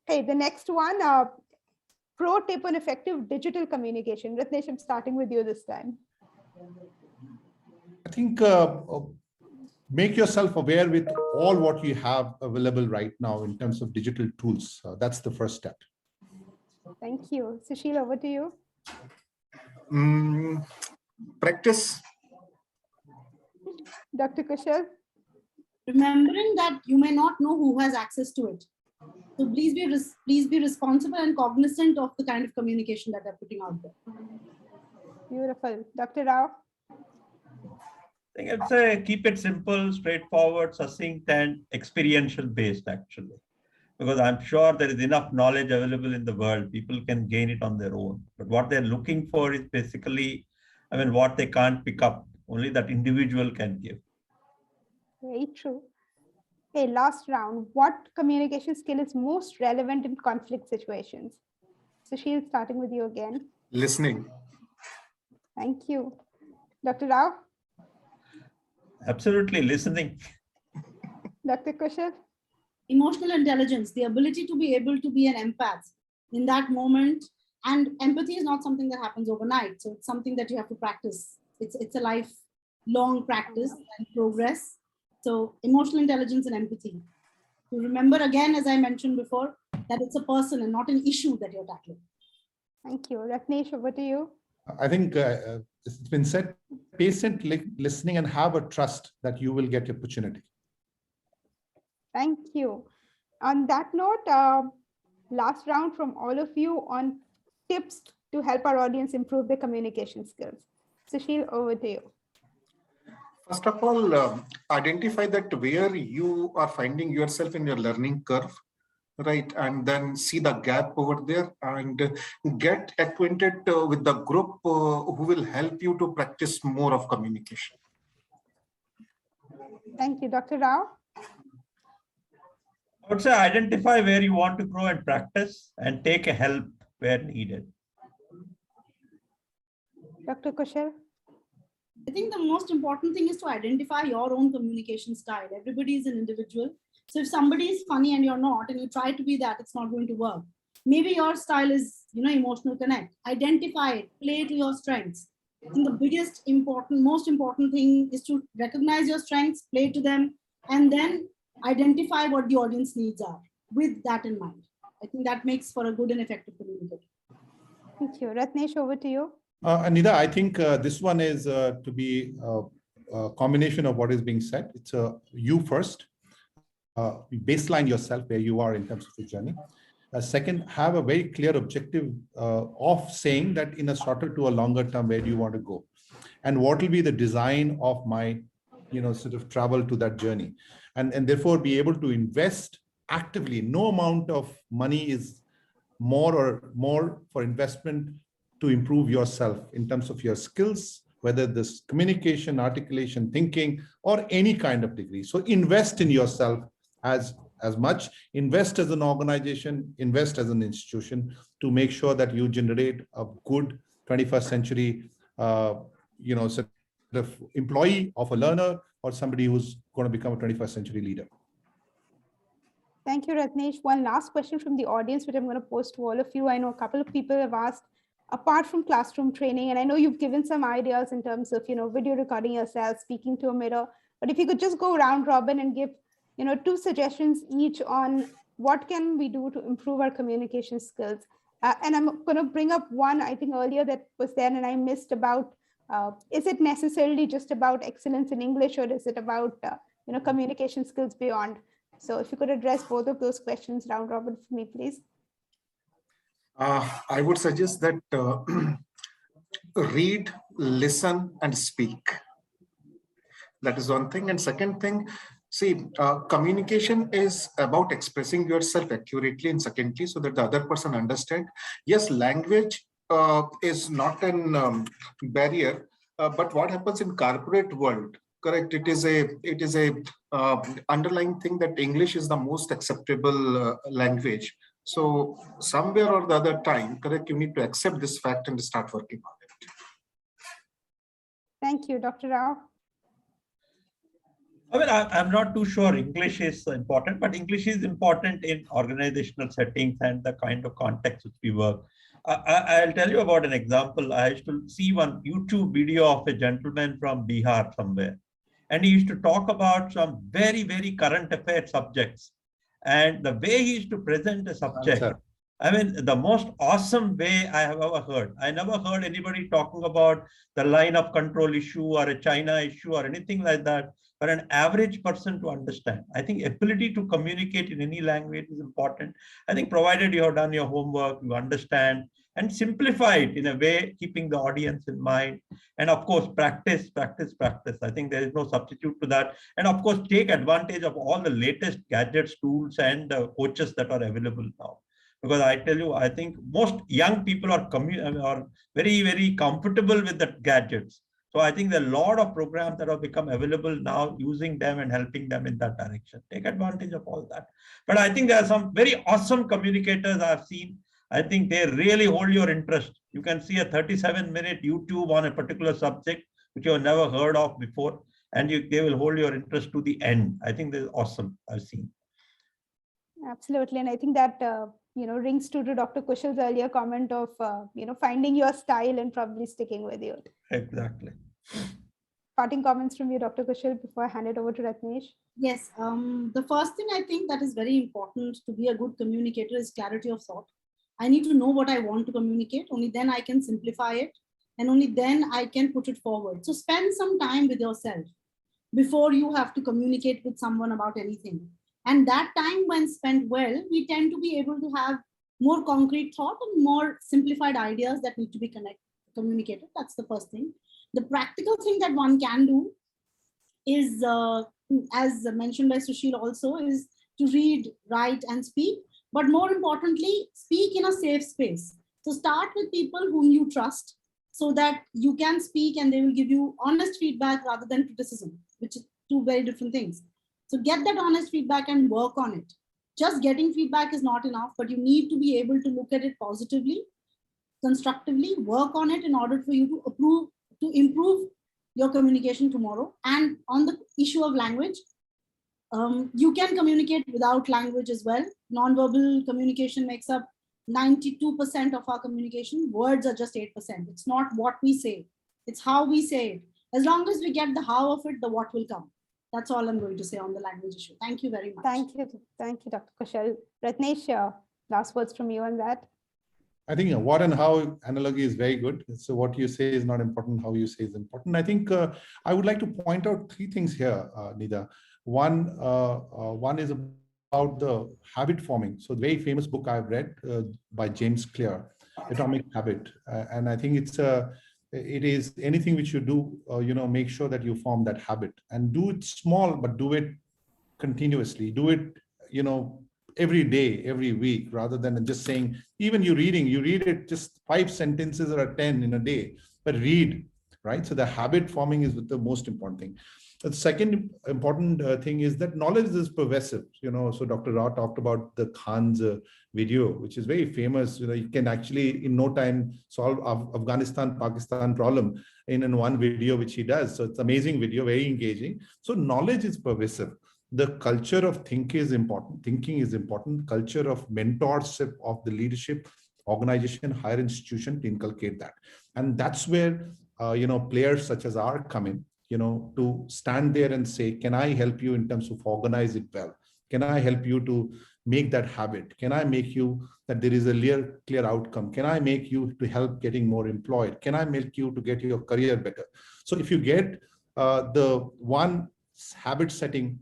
Hey, the next one, pro tip on effective digital communication. Ratnesh, I'm starting with you this time. I think make yourself aware with all what you have available right now in terms of digital tools. That's the first step. Thank you. Sushil, over to you. Practice. Dr. Kushal. Remembering that you may not know who has access to it. So please be responsible and cognizant of the kind of communication that they're putting out there. Beautiful. Dr. Rao. I think I'd say keep it simple, straightforward, succinct, and experiential based, actually. Because I'm sure there is enough knowledge available in the world. People can gain it on their own. But what they're looking for is basically, what they can't pick up. Only that individual can give. Very true. Okay, last round. What communication skill is most relevant in conflict situations? Sushil, starting with you again. Listening. Thank you. Dr. Rao. Absolutely, listening. Dr. Kushal. Emotional intelligence, the ability to be able to be an empath in that moment. And empathy is not something that happens overnight. So it's something that you have to practice. It's a lifelong practice and progress. So emotional intelligence and empathy. To remember again, as I mentioned before, that it's a person and not an issue that you're tackling. Thank you. Ratnesh, over to you. I think it's been said, patient listening and have a trust that you will get opportunity. Thank you. On that note, last round from all of you on tips to help our audience improve their communication skills. Sushil, over to you. First of all, identify that where you are finding yourself in your learning curve, right? And then see the gap over there and get acquainted with the group who will help you to practice more of communication. Thank you. Dr. Rao? I would say identify where you want to grow and practice and take help where needed. Dr. Kushal? I think the most important thing is to identify your own communication style. Everybody is an individual. So if somebody is funny and you're not, and you try to be that, it's not going to work. Maybe your style is, emotional connect. Identify it, play to your strengths. I think the most important thing is to recognize your strengths, play to them, and then identify what the audience needs are with that in mind. I think that makes for a good and effective communicator. Thank you. Ratnesh, over to you. Anita, I think this one is to be a combination of what is being said. It's you first, baseline yourself where you are in terms of the journey. Second, have a very clear objective of saying that in a shorter to a longer term, where do you want to go? And what will be the design of my, sort of travel to that journey? And therefore be able to invest actively. No amount of money is more for investment to improve yourself in terms of your skills, whether this communication, articulation, thinking, or any kind of degree. So invest in yourself as much, invest as an organization, invest as an institution to make sure that you generate a good 21st century, sort of employee of a learner or somebody who's going to become a 21st century leader. Thank you, Ratnesh. One last question from the audience, which I'm going to pose to all of you. I know a couple of people have asked, apart from classroom training, and I know you've given some ideas in terms of, video recording yourself, speaking to a mirror, but if you could just go round robin and give, 2 suggestions each on what can we do to improve our communication skills. And I'm going to bring up one, I think earlier that was there and I missed about, is it necessarily just about excellence in English, or is it about, communication skills beyond? So if you could address both of those questions round robin for me, please. I would suggest that read, listen, and speak. That is one thing. And second thing, see, communication is about expressing yourself accurately and secondly, so that the other person understands. Yes, language is not an barrier, but what happens in corporate world, correct? It is a underlying thing that English is the most acceptable language. So somewhere or the other time, correct, you need to accept this fact and start working on it. Thank you, Dr. Rao. I mean, I'm not too sure English is important, but English is important in organizational settings and the kind of context which we work. I'll tell you about an example. I used to see one YouTube video of a gentleman from Bihar somewhere, and he used to talk about some very, very current affair subjects. And the way he used to present a subject, I mean, the most awesome way I have ever heard. I never heard anybody talking about the line of control issue or a China issue or anything like that for an average person to understand. I think ability to communicate in any language is important. I think provided you have done your homework, you understand and simplify it in a way, keeping the audience in mind. And of course, practice, practice, practice. I think there is no substitute to that. And of course, take advantage of all the latest gadgets, tools, and coaches that are available now. Because I tell you, I think most young people are very, very comfortable with the gadgets. So I think there are a lot of programs that have become available now, using them and helping them in that direction. Take advantage of all that. But I think there are some very awesome communicators I've seen. I think they really hold your interest. You can see a 37-minute YouTube on a particular subject, which you have never heard of before, and they will hold your interest to the end. I think this is awesome. I've seen. Absolutely. And I think that, rings true to Dr. Kushal's earlier comment of, finding your style and probably sticking with you. Exactly. Parting comments from you, Dr. Kushal, before I hand it over to Ratnesh. Yes, the first thing I think that is very important to be a good communicator is clarity of thought. I need to know what I want to communicate. Only then I can simplify it, and only then I can put it forward. So spend some time with yourself before you have to communicate with someone about anything. And that time, when spent well, we tend to be able to have more concrete thought and more simplified ideas that need to be communicated. That's the first thing. The practical thing that one can do is, as mentioned by Sushil also, is to read, write, and speak. But more importantly, speak in a safe space. So start with people whom you trust so that you can speak and they will give you honest feedback rather than criticism, which is two very different things. So get that honest feedback and work on it. Just getting feedback is not enough, but you need to be able to look at it positively, constructively, work on it in order for you to improve your communication tomorrow. And on the issue of language, you can communicate without language as well. Nonverbal communication makes up 92% of our communication. Words are just 8%. It's not what we say, it's how we say it. As long as we get the how of it, the what will come. That's all I'm going to say on the language issue. Thank you very much. Thank you, Dr. Kushal. Ratnesh, last words from you on that. I think what and how analogy is very good. So what you say is not important, how you say is important. I think I would like to point out three things here, Nida. One is about the habit forming. So the very famous book I've read by James Clear, Atomic Habit. And I think it is anything which you do, make sure that you form that habit and do it small, but do it continuously. Do it, every day, every week, rather than just saying, even you read it just 5 sentences or 10 in a day, but read, right? So the habit forming is the most important thing. The second important thing is that knowledge is pervasive. So Dr. Rao talked about the Khan's video, which is very famous. You can actually in no time solve Afghanistan, Pakistan problem in one video, which he does. So it's amazing video, very engaging. So knowledge is pervasive. The culture of thinking is important. Culture of mentorship of the leadership, organization, higher institution to inculcate that. And that's where, players such as R come in, to stand there and say, can I help you in terms of organize it well? Can I help you to make that habit? Can I make you that there is a clear outcome? Can I make you to help getting more employed? Can I make you to get your career better? So if you get the one habit setting,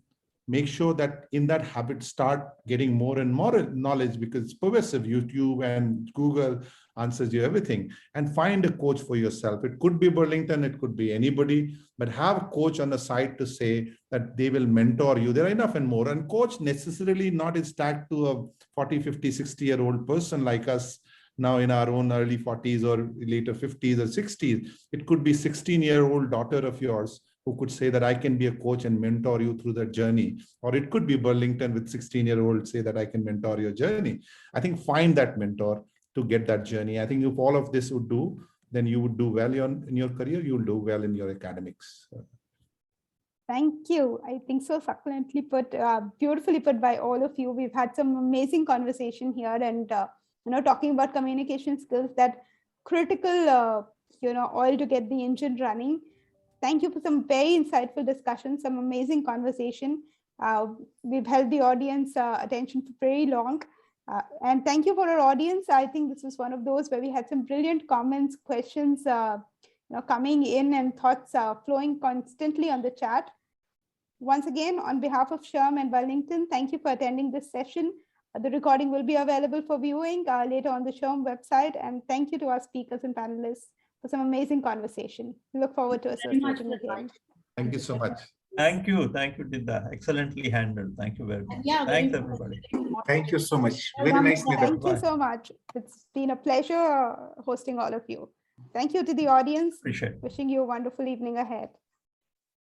make sure that in that habit, start getting more and more knowledge, because it's pervasive. YouTube and Google answers you everything. And find a coach for yourself. It could be Burlington, it could be anybody, but have a coach on the side to say that they will mentor you. There are enough and more. And coach necessarily not is tagged to a 40, 50, 60-year-old person like us now in our own early 40s or later 50s or 60s. It could be 16-year-old daughter of yours who could say that I can be a coach and mentor you through that journey. Or it could be Burlington with 16-year-old say that I can mentor your journey. I think find that mentor to get that journey. I think if all of this would do, then you would do well in your career, you will do well in your academics. Thank you. I think so succulently put, beautifully put by all of you. We've had some amazing conversation here, and talking about communication skills, that critical oil to get the engine running. Thank you for some very insightful discussion, some amazing conversation. We've held the audience attention for very long. And thank you for our audience. I think this was one of those where we had some brilliant comments, questions coming in, and thoughts flowing constantly on the chat. Once again, on behalf of SHRM and Burlington, thank you for attending this session. The recording will be available for viewing later on the SHRM website. And thank you to our speakers and panelists for some amazing conversation. We look forward to associating again. Thank you so much. Thank you, Nidha. Excellently handled. Thank you very much. Yeah, Thanks, everybody. Thank you so much. Very nice, Nidha. Thank you Bye. so much. It's been a pleasure hosting all of you. Thank you to the audience. Appreciate it. Wishing you a wonderful evening ahead.